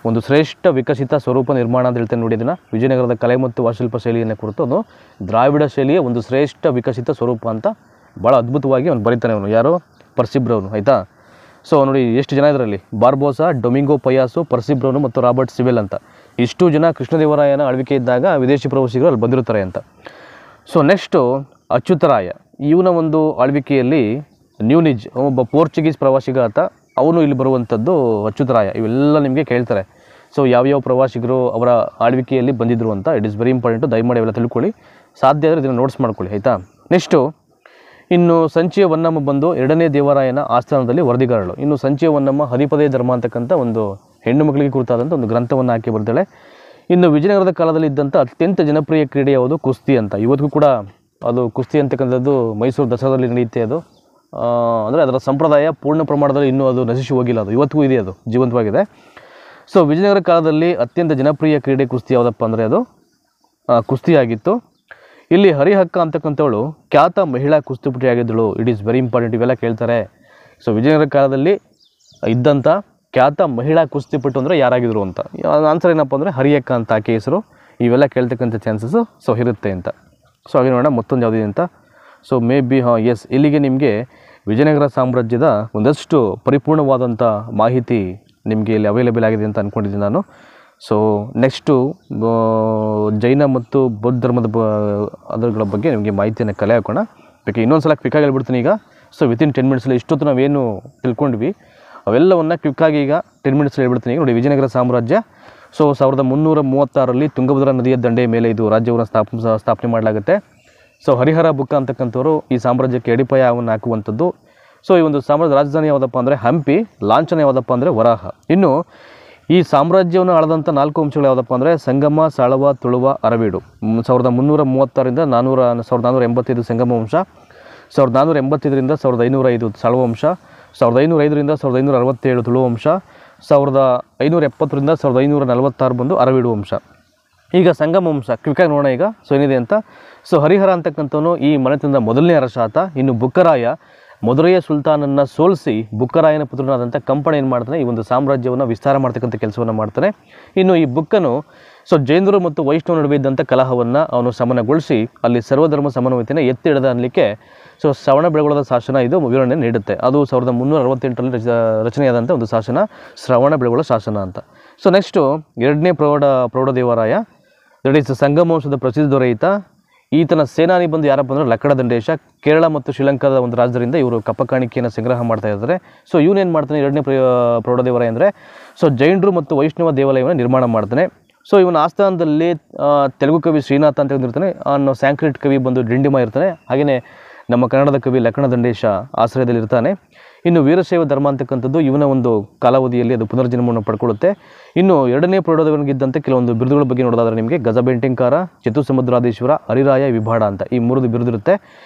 ಒಂದು ಶ್ರೇಷ್ಠ ವಿಕಸಿತ ಸ್ವರೂಪ ನಿರ್ಮಾಣ ಅಂತ ಹೇಳ್ತೇನೆ ನೋಡಿ. ಇದನ್ನು ವಿಜಯನಗರದ ಕಲೆ ಮತ್ತು ವಾಸ್ತುಶಿಲ್ಪ ಶೈಲಿಯನ್ನು ಕುರಿತು ಅದು ದ್ರಾವಿಡ ಶೈಲಿಯ ಒಂದು ಶ್ರೇಷ್ಠ ವಿಕಸಿತ ಸ್ವರೂಪ ಅಂತ ಭಾಳ ಅದ್ಭುತವಾಗಿ ಅವನು ಬರೀತಾನೆ. ಅವನು ಯಾರೋ? ಪರ್ಸಿಬ್ರೌನು. ಆಯಿತಾ? ಸೊ ನೋಡಿ ಎಷ್ಟು ಜನ ಇದರಲ್ಲಿ, ಬಾರ್ಬೋಸಾ, ಡೊಮಿಂಗೋ ಪಯಾಸೋ, ಪರ್ಸಿಬ್ರೌನು ಮತ್ತು ರಾಬರ್ಟ್ ಸಿವಿಲ್ ಅಂತ. ಇಷ್ಟು ಜನ ಕೃಷ್ಣದೇವರಾಯನ ಆಳ್ವಿಕೆ ಇದ್ದಾಗ ವಿದೇಶಿ ಪ್ರವಾಸಿಗರು ಅಲ್ಲಿ ಬಂದಿರ್ತಾರೆ ಅಂತ. ಸೊ ನೆಕ್ಸ್ಟು ಅಚ್ಯುತರಾಯ, ಇವನ ಒಂದು ಆಳ್ವಿಕೆಯಲ್ಲಿ ನ್ಯೂನಿಜ್ ಒಬ್ಬ ಪೋರ್ಚುಗೀಸ್ ಪ್ರವಾಸಿಗ ಆತ, ಅವನು ಇಲ್ಲಿ ಬರುವಂಥದ್ದು ಅಚ್ಯುತರಾಯ. ಇವೆಲ್ಲ ನಿಮಗೆ ಕೇಳ್ತಾರೆ. ಸೊ ಯಾವ್ಯಾವ ಪ್ರವಾಸಿಗರು ಅವರ ಆಳ್ವಿಕೆಯಲ್ಲಿ ಬಂದಿದ್ದರು ಅಂತ. ಇಟ್ ಈಸ್ ವೆರಿ ಇಂಪಾರ್ಟೆಂಟು, ದಯಮಾಡಿ ಅವೆಲ್ಲ ತಿಳ್ಕೊಳ್ಳಿ. ಸಾಧ್ಯ ಆದರೆ ಇದನ್ನು ನೋಟ್ಸ್ ಮಾಡ್ಕೊಳ್ಳಿ, ಆಯಿತಾ? ನೆಕ್ಸ್ಟು ಇನ್ನು ಸಂಚಿಯ ಹೊನ್ನಮ್ಮ ಬಂದು 2ನೇ ದೇವರಾಯನ ಆಸ್ಥಾನದಲ್ಲಿ ವರದಿಗಾರಳು. ಇನ್ನು ಸಂಚಿಯ ಹೊನ್ನಮ್ಮ ಹರಿಪದೇ ಧರ್ಮ ಅಂತಕ್ಕಂಥ ಒಂದು ಹೆಣ್ಣು ಮಕ್ಕಳಿಗೆ ಕುರಿತಾದಂಥ ಒಂದು ಗ್ರಂಥವನ್ನು ಹಾಕಿ ಬರ್ತಾಳೆ. ಇನ್ನು ವಿಜಯನಗರದ ಕಾಲದಲ್ಲಿ ಇದ್ದಂಥ ಅತ್ಯಂತ ಜನಪ್ರಿಯ ಕ್ರೀಡೆ ಯಾವುದು? ಕುಸ್ತಿ ಅಂತ. ಇವತ್ತಿಗೂ ಕೂಡ ಅದು ಕುಸ್ತಿ ಅಂತಕ್ಕಂಥದ್ದು ಮೈಸೂರು ದಸರಾದಲ್ಲಿ ನಡೆಯುತ್ತೆ. ಅದು ಅಂದರೆ ಅದರ ಸಂಪ್ರದಾಯ ಪೂರ್ಣ ಪ್ರಮಾಣದಲ್ಲಿ ಇನ್ನೂ ಅದು ನಶಿಸಿ ಹೋಗಿಲ್ಲ, ಅದು ಇವತ್ತಿಗೂ ಇದೆ, ಅದು ಜೀವಂತವಾಗಿದೆ. ಸೊ ವಿಜಯನಗರ ಕಾಲದಲ್ಲಿ ಅತ್ಯಂತ ಜನಪ್ರಿಯ ಕ್ರೀಡೆ ಕುಸ್ತಿ ಯಾವುದಪ್ಪ ಅಂದರೆ ಅದು ಕುಸ್ತಿಯಾಗಿತ್ತು. ಇಲ್ಲಿ ಹರಿಹಕ್ಕ ಅಂತಕ್ಕಂಥವಳು ಖ್ಯಾತ ಮಹಿಳಾ ಕುಸ್ತಿಪಟುಯಾಗಿದ್ದಳು. ಇಟ್ ಈಸ್ ವೆರಿ ಇಂಪಾರ್ಟೆಂಟ್, ಇವೆಲ್ಲ ಕೇಳ್ತಾರೆ. ಸೊ ವಿಜಯನಗರ ಕಾಲದಲ್ಲಿ ಇದ್ದಂಥ ಖ್ಯಾತ ಮಹಿಳಾ ಕುಸ್ತಿಪಟು ಅಂದರೆ ಯಾರಾಗಿದ್ರು ಅಂತ. ಆನ್ಸರ್ ಏನಪ್ಪ ಅಂದರೆ ಹರಿಹಕ್ಕ ಅಂತ ಆಕೆ ಹೆಸರು. ಇವೆಲ್ಲ ಕೇಳ್ತಕ್ಕಂಥ ಚಾನ್ಸಸ್ಸು ಸೊ ಇರುತ್ತೆ ಅಂತ. ಸೊ ಹಾಗೆ ನೋಡೋಣ ಮತ್ತೊಂದು ಯಾವುದಿದೆ ಅಂತ. ಸೊ ಮೇ ಬಿ ಎಸ್, ಇಲ್ಲಿಗೆ ನಿಮಗೆ ವಿಜಯನಗರ ಸಾಮ್ರಾಜ್ಯದ ಒಂದಷ್ಟು ಪರಿಪೂರ್ಣವಾದಂಥ ಮಾಹಿತಿ ನಿಮಗೆ ಇಲ್ಲಿ ಅವೈಲೇಬಲ್ ಆಗಿದೆ ಅಂತ ಅಂದ್ಕೊಂಡಿದ್ದೀನಿ ನಾನು. ಸೊ ನೆಕ್ಸ್ಟು ಜೈನ ಮತ್ತು ಬೌದ್ಧ ಧರ್ಮದ ಅದರ ಬಗ್ಗೆ ನಿಮಗೆ ಮಾಹಿತಿಯನ್ನು ಕಲೆ ಹಾಕೋಣ. ಬೇಕಾದ್ರೆ ಇನ್ನೊಂದು ಸಲ ಕ್ವಿಕ್ಕಾಗಿ ಹೇಳ್ಬಿಡ್ತೀನಿ ಈಗ. ಸೊ ವಿತಿನ್ 10 ಮಿನಿಟ್ಸಲ್ಲಿ ಇಷ್ಟೊತ್ತು ನಾವೇನು ತಿಳ್ಕೊಂಡ್ವಿ ಅವೆಲ್ಲವನ್ನು ಕ್ವಿಕ್ಕಾಗಿ ಈಗ 10 ಮಿನಿಟ್ಸಲ್ಲಿ ಹೇಳ್ಬಿಡ್ತೀನಿ. ಈಗ ನೋಡಿ, ವಿಜಯನಗರ ಸಾಮ್ರಾಜ್ಯ ಸೊ 1336ರಲ್ಲಿ ತುಂಗಭದ್ರಾ ನದಿಯ ದಂಡೆಯ ಮೇಲೆ ಇದು ರಾಜ್ಯವನ್ನು ಸ್ಥಾಪನೆ ಮಾಡಲಾಗುತ್ತೆ. ಸೊ ಹರಿಹರ ಬುಕ್ಕ ಅಂತಕ್ಕಂಥವ್ರು ಈ ಸಾಮ್ರಾಜ್ಯಕ್ಕೆ ಅಡಿಪಾಯವನ್ನು ಹಾಕುವಂಥದ್ದು. ಸೊ ಈ ಒಂದು ಸಾಮ್ರಾಜ್ಯ ರಾಜಧಾನಿ ಯಾವುದಪ್ಪ ಅಂದರೆ ಹಂಪಿ, ಲಾಂಛನ ಯಾವುದಪ್ಪ ಅಂದರೆ ವರಾಹ. ಇನ್ನು ಈ ಸಾಮ್ರಾಜ್ಯವನ್ನು ಆಳದಂಥ 4 ವಂಶಗಳು ಯಾವುದಪ್ಪ ಅಂದರೆ ಸಂಗಮ, ಸಾಳವ, ತುಳುವ, ಅರವೀಡು. 1336ರಿಂದ 1485 ಸಂಗಮ ವಂಶ, 1485ರಿಂದ 1505 ಸಾಳವ ವಂಶ, 1505ರಿಂದ 1567 ತುಳು ವಂಶ, 1570ರಿಂದ 1546 ಬಂದು ಅರವೀಡು ವಂಶ. ಈಗ ಸಂಗಮ ವಂಶ ಕ್ವಿಕ್ಕಾಗಿ ನೋಡೋಣ ಈಗ. ಸೊ ಏನಿದೆ ಅಂತ. ಸೊ ಹರಿಹರ ಅಂತಕ್ಕಂಥವನು ಈ ಮನೆತನದ ಮೊದಲನೇ ಅರಸ ಆತ. ಇನ್ನು ಬುಕ್ಕರಾಯ ಮಧುರೆಯ ಸುಲ್ತಾನನ್ನು ಸೋಲಿಸಿ ಬುಕ್ಕರಾಯನ ಪುತ್ರನಾದಂಥ ಕಂಪಣ ಏನು ಮಾಡ್ತಾನೆ, ಈ ಒಂದು ಸಾಮ್ರಾಜ್ಯವನ್ನು ವಿಸ್ತಾರ ಮಾಡ್ತಕ್ಕಂಥ ಕೆಲಸವನ್ನು ಮಾಡ್ತಾನೆ. ಇನ್ನು ಈ ಬುಕ್ಕನು ಸೊ ಜೈನರು ಮತ್ತು ವೈಷ್ಣವ ನಡುವೆ ಇದ್ದಂಥ ಕಲಹವನ್ನು ಅವನು ಸಮನಗೊಳಿಸಿ ಅಲ್ಲಿ ಸರ್ವಧರ್ಮ ಸಮನ್ವಯತೆಯನ್ನು ಎತ್ತಿ ಹಿಡಿದ ಅನ್ನಲಿಕ್ಕೆ ಸೊ ಶ್ರವಣಬೆಳಗೊಳದ ಶಾಸನ ಇದು ವಿವರಣೆ ನೀಡುತ್ತೆ. ಅದು 1368ರಲ್ಲಿ ರಚನೆಯಾದಂಥ ಒಂದು ಶಾಸನ, ಶ್ರವಣಬೆಳಗೊಳ ಶಾಸನ ಅಂತ. ಸೊ ನೆಕ್ಸ್ಟು 2ನೇ ಪ್ರೌಢದೇವರಾಯ, ದಟ್ ಈಸ್ ಸಂಗಮ ವಂಶದ ಪ್ರಸಿದ್ಧ ದೊರೆಯಿತ. ಈತನ ಸೇನಾನಿ ಬಂದು ಯಾರಪ್ಪ ಅಂದರೆ ಲಕ್ಕಡ ದಂಡೇಶ. ಕೇರಳ ಮತ್ತು ಶ್ರೀಲಂಕಾದ ಒಂದು ರಾಜ್ಯದಿಂದ ಇವರು ಕಪ್ಪ ಕಾಣಿಕೆಯನ್ನು ಸಂಗ್ರಹ ಮಾಡ್ತಾ ಇರ್ತಾರೆ. ಸೊ ಇವನೇನು ಮಾಡ್ತಾನೆ 2ನೇ ಪ್ರೌಢದೇವರಾಯ ಅಂದರೆ ಸೊ ಜೈನರು ಮತ್ತು ವೈಷ್ಣವ ದೇವಾಲಯವನ್ನು ನಿರ್ಮಾಣ ಮಾಡ್ತಾನೆ. ಸೊ ಇವನ ಆಸ್ಥಾನದಲ್ಲಿ ತೆಲುಗು ಕವಿ ಶ್ರೀನಾಥ ಅಂತ ಇರ್ತಾನೆ, ಅನ್ನೋ ಸ್ಯಾಂಕ್ರಿಟ್ ಕವಿ ಬಂದು ಡಿಂಡಿಮ ಇರ್ತಾನೆ. ಹಾಗೆಯೇ ನಮ್ಮ ಕನ್ನಡದ ಕವಿ ಲಕ್ಕಣ ದಂಡೇಶ ಆಶ್ರಯದಲ್ಲಿರ್ತಾನೆ. ಇನ್ನು ವೀರಶೈವ ಧರ್ಮ ಅಂತಕ್ಕಂಥದ್ದು ಇವನ ಒಂದು ಕಾಲಾವಧಿಯಲ್ಲಿ ಅದು ಪುನರ್ಜನ್ಮವನ್ನು ಪಡ್ಕೊಳ್ಳುತ್ತೆ. ಇನ್ನು 2ನೇ ಪ್ರೌಢದೇವನಿಗಿದ್ದಂಥ ಕೆಲವೊಂದು ಬಿರುದುಗಳ ಬಗ್ಗೆ ನೋಡೋದಾದ್ರೆ ನಿಮಗೆ ಗಜಬೆಂಟಿಂಕಾರ, ಚತುಸಮುದ್ರಾಧೀಶ್ವರ, ಹರಿರಾಯ, ವಿಭಾಡ ಅಂತ ಈ 3 ಬಿರುದಿರುತ್ತೆ.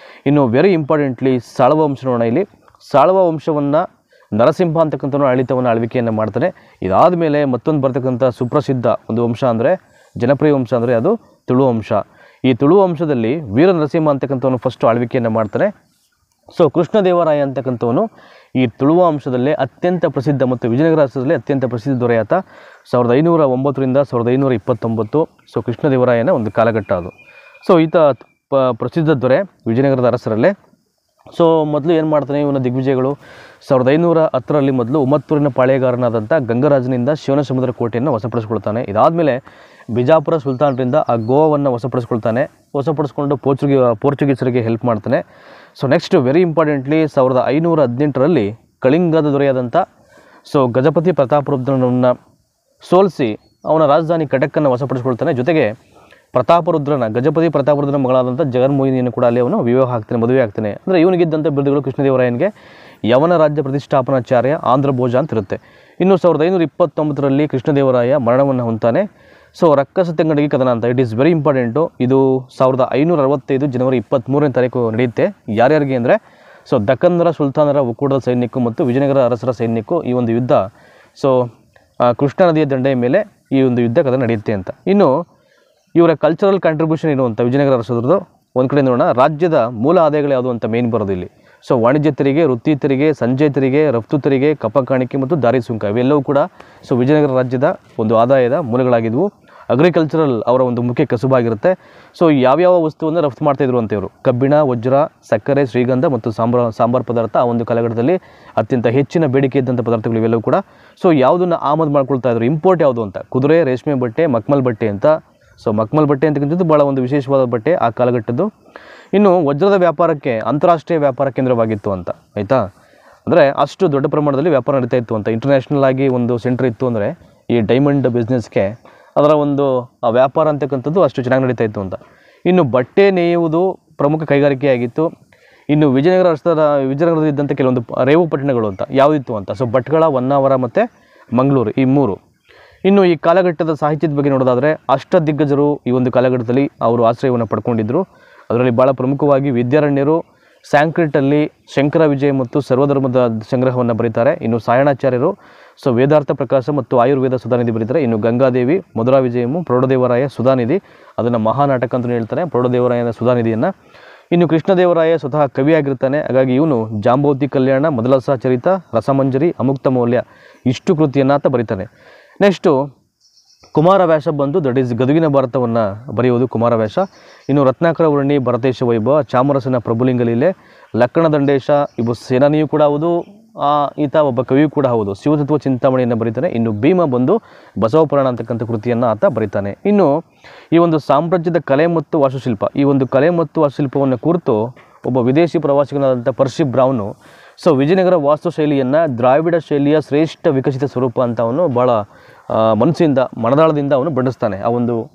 ಇನ್ನು ವೆರಿ ಇಂಪಾರ್ಟೆಂಟ್ಲಿ ಸಾಳವ ವಂಶ ನೋಡೋಣ. ಇಲ್ಲಿ ಸಾಳವ ವಂಶವನ್ನು ನರಸಿಂಹ ಅಂತಕ್ಕಂಥವನು ಆಳ್ವಿಕೆಯನ್ನು ಮಾಡ್ತಾನೆ. ಇದಾದ ಮೇಲೆ ಮತ್ತೊಂದು ಬರ್ತಕ್ಕಂಥ ಸುಪ್ರಸಿದ್ಧ ಒಂದು ವಂಶ ಅಂದರೆ ಜನಪ್ರಿಯ ವಂಶ ಅಂದರೆ ಅದು ತುಳು ವಂಶ. ಈ ತುಳು ವಂಶದಲ್ಲಿ ವೀರ ನರಸಿಂಹ ಅಂತಕ್ಕಂಥವನು ಫಸ್ಟು ಆಳ್ವಿಕೆಯನ್ನು ಮಾಡ್ತಾನೆ. ಸೊ ಕೃಷ್ಣದೇವರಾಯ ಅಂತಕ್ಕಂಥವನು ಈ ತುಳುವ ವಂಶದಲ್ಲೇ ಅತ್ಯಂತ ಪ್ರಸಿದ್ಧ ಮತ್ತು ವಿಜಯನಗರ ರಾಷ್ಟ್ರದಲ್ಲಿ ಅತ್ಯಂತ ಪ್ರಸಿದ್ಧ ದೊರೆಯಾತ 1509ರಿಂದ 1529. ಸೊ ಕೃಷ್ಣದೇವರಾಯನ ಒಂದು ಕಾಲಘಟ್ಟ ಅದು. ಸೊ ಈತ ಪ್ರಸಿದ್ಧ ದೊರೆ ವಿಜಯನಗರದ ಅರಸರಲ್ಲೇ. ಸೊ ಮೊದಲು ಏನು ಮಾಡ್ತಾನೆ ಇವನ ದಿಗ್ವಿಜಯಗಳು 1510ರಲ್ಲಿ ಮೊದಲು ಉಮ್ಮತ್ತೂರಿನ ಪಾಳೆಯಗಾರನಾದಂಥ ಗಂಗರಾಜನಿಂದ ಶಿವನಸಮುದ್ರ ಕೋಟೆಯನ್ನು ವಶಪಡಿಸ್ಕೊಳ್ತಾನೆ. ಇದಾದಮೇಲೆ ಬಿಜಾಪುರ ಸುಲ್ತಾನರಿಂದ ಆ ಗೋವಾವನ್ನು ವಶಪಡಿಸ್ಕೊಂಡು ಪೋರ್ಚುಗೀಸರಿಗೆ ಹೆಲ್ಪ್ ಮಾಡ್ತಾನೆ. ಸೊ ನೆಕ್ಸ್ಟ್ ವೆರಿ ಇಂಪಾರ್ಟೆಂಟ್ಲಿ 1518ರಲ್ಲಿ ಕಳಿಂಗದ ದೊರೆಯಾದಂಥ ಗಜಪತಿ ಪ್ರತಾಪರುದ್ರನನ್ನು ಸೋಲಿಸಿ ಅವನ ರಾಜಧಾನಿ ಕಟಕನ್ನು ವಶಪಡಿಸ್ಕೊಳ್ತಾನೆ. ಜೊತೆಗೆ ಗಜಪತಿ ಪ್ರತಾಪರುದ್ರನ ಮಗಳಾದಂಥ ಜಗನ್ಮೋಹಿನಿಯನ್ನು ಕೂಡ ಅಲ್ಲಿ ಅವನು ಮದುವೆ ಆಗ್ತಾನೆ. ಅಂದರೆ ಇವನಿಗಿದ್ದಂಥ ಬಿರುದುಗಳು ಕೃಷ್ಣದೇವರಾಯನಿಗೆ ಯವನ ರಾಜ್ಯ ಪ್ರತಿಷ್ಠಾಪನಾಚಾರ್ಯ ಆಂಧ್ರಭೋಜ ಅಂತಿರುತ್ತೆ. ಇನ್ನು 1529ರಲ್ಲಿ ಕೃಷ್ಣದೇವರಾಯ ಮರಣವನ್ನು ಹೊಂತಾನೆ. ಸೊ ರಕ್ಕಸ ತೆಂಗಡಗಿ ಕದನ ಅಂತ ಇಟ್ ಈಸ್ ವೆರಿ ಇಂಪಾರ್ಟೆಂಟು. ಇದು 1565 ಜನವರಿ 23ನೇ ತಾರೀಕು ನಡೆಯುತ್ತೆ. ಯಾರ್ಯಾರಿಗೆ ಅಂದರೆ ದಕ್ಕನ್ನರ ಸುಲ್ತಾನರ ಒಕ್ಕೂಟದ ಸೈನ್ಯಕ್ಕೂ ಮತ್ತು ವಿಜಯನಗರ ಅರಸರ ಸೈನ್ಯಕ್ಕೂ ಈ ಒಂದು ಯುದ್ಧ ಕೃಷ್ಣಾ ನದಿಯ ದಂಡೆಯ ಮೇಲೆ ಈ ಒಂದು ಯುದ್ಧ ಕದನ ನಡೆಯುತ್ತೆ ಅಂತ. ಇನ್ನು ಇವರ ಕಲ್ಚರಲ್ ಕಾಂಟ್ರಿಬ್ಯೂಷನ್ ಏನು ಅಂತ ವಿಜಯನಗರ ಅರಸರದ್ದು ಒಂದು ಕಡೆ ನೋಡೋಣ. ರಾಜ್ಯದ ಮೂಲ ಆದಾಯಗಳು ಯಾವುದು ಅಂತ ಮೇನ್ ಬರೋದು ಇಲ್ಲಿ. ವಾಣಿಜ್ಯ ತೆರಿಗೆ, ವೃತ್ತಿ ತೆರಿಗೆ, ಸಂಜೆ ತೆರಿಗೆ, ರಫ್ತು ತೆರಿಗೆ, ಕಪ್ಪ ಕಾಣಿಕೆ ಮತ್ತು ದಾರಿ ಸುಂಕ ಇವೆಲ್ಲವೂ ಕೂಡ ವಿಜಯನಗರ ರಾಜ್ಯದ ಒಂದು ಆದಾಯದ ಮೂಲಗಳಾಗಿದ್ವು. ಅಗ್ರಿಕಲ್ಚರಲ್ ಅವರ ಒಂದು ಮುಖ್ಯ ಕಸುಬಾಗಿರುತ್ತೆ. ಯಾವ್ಯಾವ ವಸ್ತುವನ್ನು ರಫ್ತು ಮಾಡ್ತಾಯಿದ್ರು ಅಂತ ಇವರು ಕಬ್ಬಿಣ, ವಜ್ರ, ಸಕ್ಕರೆ, ಶ್ರೀಗಂಧ ಮತ್ತು ಸಾಂಬಾರ್ ಪದಾರ್ಥ ಆ ಒಂದು ಕಾಲಘಟ್ಟದಲ್ಲಿ ಅತ್ಯಂತ ಹೆಚ್ಚಿನ ಬೇಡಿಕೆ ಇದ್ದಂಥ ಪದಾರ್ಥಗಳು ಇವೆಲ್ಲವೂ ಕೂಡ. ಯಾವುದನ್ನು ಆಮದು ಮಾಡ್ಕೊಳ್ತಾ ಇದ್ರು, ಇಂಪೋರ್ಟ್ ಯಾವುದು ಅಂತ ಕುದುರೆ, ರೇಷ್ಮೆ ಬಟ್ಟೆ, ಮಕ್ಮಲ್ ಬಟ್ಟೆ ಅಂತ. ಮಕ್ಮಲ್ ಬಟ್ಟೆ ಅಂತಕ್ಕಂಥದ್ದು ಭಾಳ ಒಂದು ವಿಶೇಷವಾದ ಬಟ್ಟೆ ಆ ಕಾಲಘಟ್ಟದ್ದು. ಇನ್ನು ವಜ್ರದ ವ್ಯಾಪಾರಕ್ಕೆ ಅಂತಾರಾಷ್ಟ್ರೀಯ ವ್ಯಾಪಾರ ಕೇಂದ್ರವಾಗಿತ್ತು ಅಂತ ಆಯಿತಾ. ಅಂದರೆ ಅಷ್ಟು ದೊಡ್ಡ ಪ್ರಮಾಣದಲ್ಲಿ ವ್ಯಾಪಾರ ನಡೀತಾ ಇತ್ತು ಅಂತ. ಇಂಟರ್ನ್ಯಾಷನಲ್ ಆಗಿ ಒಂದು ಸೆಂಟರ್ ಇತ್ತು ಅಂದರೆ ಈ ಡೈಮಂಡ್ ಬಿಸ್ನೆಸ್ಗೆ ಅದರ ಒಂದು ವ್ಯಾಪಾರ ಅಂತಕ್ಕಂಥದ್ದು ಅಷ್ಟು ಚೆನ್ನಾಗಿ ನಡೀತಾ ಇತ್ತು ಅಂತ. ಇನ್ನು ಬಟ್ಟೆ ನೇಯುವುದು ಪ್ರಮುಖ ಕೈಗಾರಿಕೆಯಾಗಿತ್ತು. ಇನ್ನು ವಿಜಯನಗರದಲ್ಲಿ ಇದ್ದಂಥ ಕೆಲವೊಂದು ರೇವು ಪಟ್ಟಣಗಳು ಅಂತ ಯಾವುದಿತ್ತು ಅಂತ ಭಟ್ಕಳ, ಹೊನ್ನಾವರ ಮತ್ತು ಮಂಗಳೂರು ಈ ಮೂರು. ಇನ್ನು ಈ ಕಾಲಘಟ್ಟದ ಸಾಹಿತ್ಯದ ಬಗ್ಗೆ ನೋಡೋದಾದರೆ ಅಷ್ಟದಿಗ್ಗಜರು ಈ ಒಂದು ಕಾಲಘಟ್ಟದಲ್ಲಿ ಅವರು ಆಶ್ರಯವನ್ನು ಪಡ್ಕೊಂಡಿದ್ದರು. ಅದರಲ್ಲಿ ಭಾಳ ಪ್ರಮುಖವಾಗಿ ವಿದ್ಯಾರಣ್ಯರು ಸ್ಯಾಂಕ್ರಿಟಲ್ಲಿ ಶಂಕರ ವಿಜಯ ಮತ್ತು ಸರ್ವಧರ್ಮದ ಸಂಗ್ರಹವನ್ನು ಬರೀತಾರೆ. ಇನ್ನು ಸಾಯಣಾಚಾರ್ಯರು ವೇದಾರ್ಥ ಪ್ರಕಾಶ ಮತ್ತು ಆಯುರ್ವೇದ ಸುಧಾನಿಧಿ ಬರೀತಾರೆ. ಇನ್ನು ಗಂಗಾದೇವಿ, ಮಧುರಾ ವಿಜಯಮು, ಪ್ರೌಢದೇವರಾಯ ಸುಧಾನಿಧಿ ಅದನ್ನು ಮಹಾನಾಟಕ ಅಂತಲೂ ಹೇಳ್ತಾರೆ, ಪ್ರೌಢದೇವರಾಯನ ಸುಧಾನಿಧಿಯನ್ನು. ಇನ್ನು ಕೃಷ್ಣದೇವರಾಯ ಸ್ವತಃ ಕವಿಯಾಗಿರ್ತಾನೆ. ಹಾಗಾಗಿ ಇವನು ಜಾಂಬವತಿ ಕಲ್ಯಾಣ, ಮೊದಲಸ ಚರಿತ, ರಸಮಂಜರಿ, ಅಮುಕ್ತ ಮೌಲ್ಯ ಇಷ್ಟು ಕೃತಿಯನ್ನು ಆತ ಬರೀತಾನೆ. ನೆಕ್ಸ್ಟು ಕುಮಾರವ್ಯಾಸ ಬಂದು ದಟ್ ಈಸ್ ಗದುಗಿನ ಭಾರತವನ್ನು ಬರೆಯುವುದು ಕುಮಾರವ್ಯಾಸ. ಇನ್ನು ರತ್ನಾಕರ ವರ್ಣಿ, ಭರತೇಶ ವೈಭವ, ಚಾಮರಸನ ಪ್ರಭುಲಿಂಗಲೀಲೆ, ಲಕ್ಕಣ ದಂಡೇಶ ಇವು ಸೇನಾನಿಯೂ ಕೂಡ ಹೌದು, ಈತ ಒಬ್ಬ ಕವಿಯೂ ಕೂಡ ಹೌದು. ಶಿವತತ್ವ ಚಿಂತಾಮಣಿಯನ್ನು ಬರೀತಾನೆ. ಇನ್ನು ಭೀಮ ಬಂದು ಬಸವಪುರಾಣ ಅಂತಕ್ಕಂಥ ಕೃತಿಯನ್ನು ಆತ ಬರೀತಾನೆ. ಇನ್ನು ಈ ಒಂದು ಸಾಮ್ರಾಜ್ಯದ ಕಲೆ ಮತ್ತು ವಾಸ್ತುಶಿಲ್ಪ ಈ ಒಂದು ಕಲೆ ಮತ್ತು ವಾಸ್ತುಶಿಲ್ಪವನ್ನು ಕುರಿತು ಒಬ್ಬ ವಿದೇಶಿ ಪ್ರವಾಸಿಗನಾದಂಥ ಪರ್ಸಿ ಬ್ರೌನು ವಿಜಯನಗರ ವಾಸ್ತುಶೈಲಿಯನ್ನು ದ್ರಾವಿಡ ಶೈಲಿಯ ಶ್ರೇಷ್ಠ ವಿಕಸಿತ ಸ್ವರೂಪ ಅಂತ ಅವನು ಭಾಳ ಮನದಾಳದಿಂದ ಅವನು ಬಣ್ಣಿಸ್ತಾನೆ.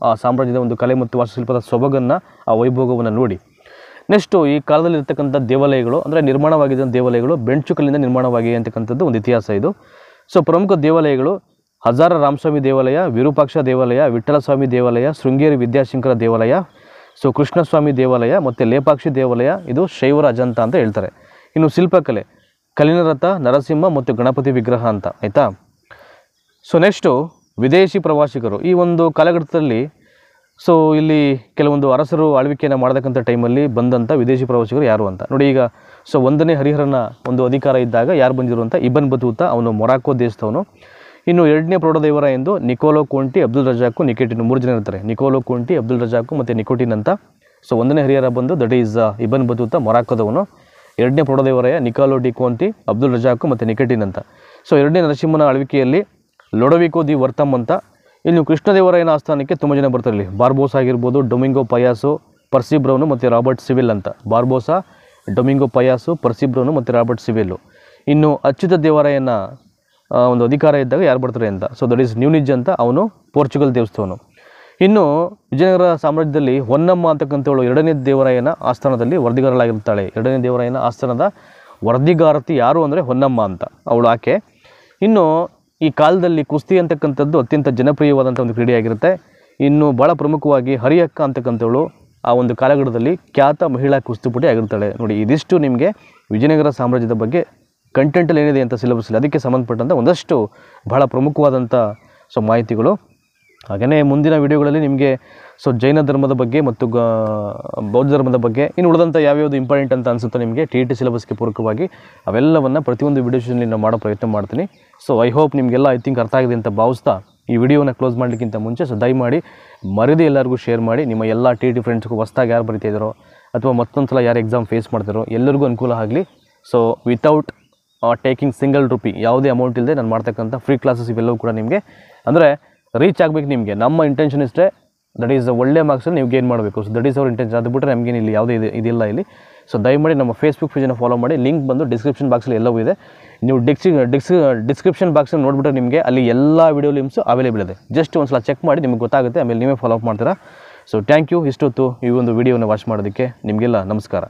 ಆ ಸಾಮ್ರಾಜ್ಯದ ಒಂದು ಕಲೆ ಮತ್ತು ವಾಸ್ತುಶಿಲ್ಪದ ಸೊಬಗನ್ನು, ಆ ವೈಭೋಗವನ್ನು ನೋಡಿ. ನೆಕ್ಸ್ಟು ಈ ಕಾಲದಲ್ಲಿ ಇರ್ತಕ್ಕಂಥ ದೇವಾಲಯಗಳು ಅಂದರೆ ನಿರ್ಮಾಣವಾಗಿದ್ದ ದೇವಾಲಯಗಳು ಬೆಂಚುಕಲ್ಲಿಂದ ನಿರ್ಮಾಣವಾಗಿವೆ ಅಂತಕ್ಕಂಥದ್ದು ಒಂದು ಇತಿಹಾಸ ಇದು. ಪ್ರಮುಖ ದೇವಾಲಯಗಳು ಹಜಾರ ರಾಮಸ್ವಾಮಿ ದೇವಾಲಯ, ವಿರೂಪಾಕ್ಷ ದೇವಾಲಯ, ವಿಠ್ಠಲಸ್ವಾಮಿ ದೇವಾಲಯ, ಶೃಂಗೇರಿ ವಿದ್ಯಾಶಂಕರ ದೇವಾಲಯ, ಕೃಷ್ಣಸ್ವಾಮಿ ದೇವಾಲಯ ಮತ್ತು ಲೇಪಾಕ್ಷಿ ದೇವಾಲಯ ಇದು ಶೈವರ ಅಜಂತ ಅಂತ ಹೇಳ್ತಾರೆ. ಇನ್ನು ಶಿಲ್ಪಕಲೆ ಕಲಿನರಥ, ನರಸಿಂಹ ಮತ್ತು ಗಣಪತಿ ವಿಗ್ರಹ ಅಂತ ಆಯಿತಾ. ನೆಕ್ಸ್ಟು ವಿದೇಶಿ ಪ್ರವಾಸಿಗರು ಈ ಒಂದು ಕಾಲಘಟ್ಟದಲ್ಲಿ ಇಲ್ಲಿ ಕೆಲವೊಂದು ಅರಸರು ಆಳ್ವಿಕೆಯನ್ನು ಮಾಡತಕ್ಕಂಥ ಟೈಮಲ್ಲಿ ಬಂದಂಥ ವಿದೇಶಿ ಪ್ರವಾಸಿಗರು ಯಾರು ಅಂತ ನೋಡಿ. ಈಗ 1ನೇ ಹರಿಹರನ ಒಂದು ಅಧಿಕಾರ ಇದ್ದಾಗ ಯಾರು ಬಂದಿರು ಅಂತ ಇಬನ್ ಬತೂತ, ಅವನು ಮೊರಾಕೋ ದೇಶದವನು. ಇನ್ನು 2ನೇ ಪ್ರೌಢದೇವರ ಎಂದು ನಿಕೋಲೋ ಕೋಂಟಿ, ಅಬ್ದುಲ್ ರಜಾಕು, ನಿಕೋಟಿನ್ 3 ಜನ ಇರ್ತಾರೆ. ನಿಕೋಲೋ ಕೋಂಟಿ, ಅಬ್ದುಲ್ ರಜಾಕು ಮತ್ತು ನಿಕೋಟಿನ್ ಅಂತ. 1ನೇ ಹರಿಹರ ಬಂದು ದಟ್ ಈಸ್ ಇಬನ್ ಬತೂತ ಮೊರಾಕೋದವನು. 2ನೇ ಪ್ರೌಢದೇವರಾಯ Niccolo de Conti, Abdul Razak ಮತ್ತು ನಿಕೋಟಿನ್ ಅಂತ. 2ನೇ ನರಸಿಂಹನ ಆಳ್ವಿಕೆಯಲ್ಲಿ ಲೊಡವಿಕೋ ದಿ ವರ್ತಮ್ ಅಂತ. ಇನ್ನು ಕೃಷ್ಣದೇವರಾಯನ ಆಸ್ಥಾನಕ್ಕೆ ತುಂಬ ಜನ ಬರ್ತಾರೆ. ಇಲ್ಲಿ ಬಾರ್ಬೋಸಾ ಆಗಿರ್ಬೋದು, ಡೊಮಿಂಗೋ ಪಯಾಸು, ಪರ್ಸಿ ಬ್ರೌನು ಮತ್ತು ರಾಬರ್ಟ್ ಸಿವಿಲ್ ಅಂತ. ಬಾರ್ಬೋಸಾ, ಡೊಮಿಂಗೋ ಪಯಾಸು, ಪರ್ಸಿ ಬ್ರೌನು ಮತ್ತು ರಾಬರ್ಟ್ ಸಿವಿಲ್ಲು. ಇನ್ನು ಅಚ್ಯುತ ದೇವರಾಯನ ಒಂದು ಅಧಿಕಾರ ಇದ್ದಾಗ ಯಾರು ಬರ್ತಾರೆ ಅಂತ ದಟ್ ಈಸ್ ನ್ಯೂನಿಜ್ ಅಂತ, ಅವನು ಪೋರ್ಚುಗಲ್ ದೇವಸ್ಥಾನನು. ಇನ್ನು ವಿಜಯನಗರ ಸಾಮ್ರಾಜ್ಯದಲ್ಲಿ ಹೊನ್ನಮ್ಮ ಅಂತಕ್ಕಂಥವಳು 2ನೇ ದೇವರಾಯನ ಆಸ್ಥಾನದಲ್ಲಿ ವರದಿಗಾರಳಾಗಿರ್ತಾಳೆ. 2ನೇ ದೇವರಾಯನ ಆಸ್ಥಾನದ ವರದಿಗಾರತಿ ಯಾರು ಅಂದರೆ ಹೊನ್ನಮ್ಮ ಅಂತ ಅವಳು ಆಕೆ. ಇನ್ನು ಈ ಕಾಲದಲ್ಲಿ ಕುಸ್ತಿ ಅಂತಕ್ಕಂಥದ್ದು ಅತ್ಯಂತ ಜನಪ್ರಿಯವಾದಂಥ ಒಂದು ಕ್ರೀಡೆಯಾಗಿರುತ್ತೆ. ಇನ್ನು ಭಾಳ ಪ್ರಮುಖವಾಗಿ ಹರಿಯಕ್ಕ ಅಂತಕ್ಕಂಥವಳು ಆ ಒಂದು ಕಾಲಘಟ್ಟದಲ್ಲಿ ಖ್ಯಾತ ಮಹಿಳಾ ಕುಸ್ತಿಪಟು ಆಗಿರ್ತಾಳೆ. ನೋಡಿ, ಇದಿಷ್ಟು ನಿಮಗೆ ವಿಜಯನಗರ ಸಾಮ್ರಾಜ್ಯದ ಬಗ್ಗೆ ಕಂಟೆಂಟಲ್ಲಿ ಏನಿದೆ ಅಂತ ಸಿಲೆಬಸ್ಸಲ್ಲಿ ಅದಕ್ಕೆ ಸಂಬಂಧಪಟ್ಟಂಥ ಒಂದಷ್ಟು ಬಹಳ ಪ್ರಮುಖವಾದಂಥ ಮಾಹಿತಿಗಳು. ಹಾಗೆಯೇ ಮುಂದಿನ ವಿಡಿಯೋಗಳಲ್ಲಿ ನಿಮಗೆ ಜೈನ ಧರ್ಮದ ಬಗ್ಗೆ ಮತ್ತು ಬೌದ್ಧ ಧರ್ಮದ ಬಗ್ಗೆ ಇನ್ನು ಉಳಿದಂಥ ಯಾವ್ಯಾವುದು ಇಂಪಾರ್ಟೆಂಟ್ ಅಂತ ಅನಿಸುತ್ತೋ ನಿಮಗೆ TET ಸಿಲೆಬಸ್ಗೆ ಪೂರಕವಾಗಿ ಅವೆಲ್ಲವನ್ನು ಪ್ರತಿಯೊಂದು ವಿಡಿಯೋದಲ್ಲಿ ನಾನು ಮಾಡೋ ಪ್ರಯತ್ನ ಮಾಡ್ತೀನಿ. ಐ ಹೋಪ್ ನಿಮಗೆಲ್ಲ ಐ ಥಿಂಕ್ ಅರ್ಥ ಆಗಿದೆ ಅಂತ ಭಾವಿಸ್ತಾ ಈ ವಿಡಿಯೋನ ಕ್ಲೋಸ್ ಮಾಡಲಿಕ್ಕಿಂತ ಮುಂಚೆ ದಯಮಾಡಿ ಮರೆದೇ ಎಲ್ಲರಿಗೂ ಶೇರ್ ಮಾಡಿ. ನಿಮ್ಮ ಎಲ್ಲ TET ಫ್ರೆಂಡ್ಸ್ಗೂ ಹೊಸ್ದಾಗಿ ಯಾರು ಬರೀತಾ ಇದ್ದಾರೋ ಅಥವಾ ಮತ್ತೊಂದು ಸಲ ಯಾರು ಎಕ್ಸಾಮ್ ಫೇಸ್ ಮಾಡ್ತಾರೋ ಎಲ್ಲರಿಗೂ ಅನುಕೂಲ ಆಗಲಿ. ವಿತೌಟ್ ಟೇಕಿಂಗ್ ಸಿಂಗಲ್ ರುಪಿ, ಯಾವುದೇ ಅಮೌಂಟ್ ಇಲ್ಲದೆ ನಾನು ಮಾಡ್ತಕ್ಕಂಥ ಫ್ರೀ ಕ್ಲಾಸಸ್ ಇವೆಲ್ಲವೂ ಕೂಡ ನಿಮಗೆ ಅಂದರೆ ರೀಚ್ ಆಗಬೇಕು. ನಿಮಗೆ ನಮ್ಮ ಇಂಟೆನ್ಷನ್ ಇಷ್ಟೇ, ದಟ್ ಈಸ್ ಒಳ್ಳೆ ಮಾರ್ಕ್ಸಲ್ಲಿ ನೀವು ಗೇನ್ ಮಾಡಬೇಕು. That is our intention. ಅದು ಬಿಟ್ಟರೆ ನಮಗೇನು ಇಲ್ಲಿ ಯಾವುದೇ ಇದಿಲ್ಲ ಇಲ್ಲಿ. ದಯಮಾಡಿ ನಮ್ಮ ಫೇಸ್ಬುಕ್ ಪೇಜನ್ನು ಫಾಲೋ ಮಾಡಿ. ಲಿಂಕ್ ಬಂದು ಡಿಸ್ಕ್ರಿಪ್ಷನ್ ಬಾಕ್ಸಲ್ಲಿ ಎಲ್ಲವೂ ಇದೆ. ನೀವು ಡಿಸ್ಕ್ರಿಪ್ಷನ್ ಬಾಕ್ಸನ್ನು ನೋಡಿಬಿಟ್ರೆ ನಿಮಗೆ ಅಲ್ಲಿ ಎಲ್ಲ ವಿಡಿಯೋ ಲಿಂಕ್ಸು ಅವೈಲೇಬಲ್ ಇದೆ. ಜಸ್ಟ್ ಒಂದು ಸಲ ಚೆಕ್ ಮಾಡಿ ನಿಮಗೆ ಗೊತ್ತಾಗುತ್ತೆ, ಆಮೇಲೆ ನೀವೇ ಫಾಲೋ ಅಪ್ ಮಾಡ್ತೀರಾ. ಥ್ಯಾಂಕ್ ಯು ಇಷ್ಟೊತ್ತು ಈ ಒಂದು ವಿಡಿಯೋನ ವಾಚ್ ಮಾಡೋದಕ್ಕೆ. ನಿಮಗೆಲ್ಲ ನಮಸ್ಕಾರ.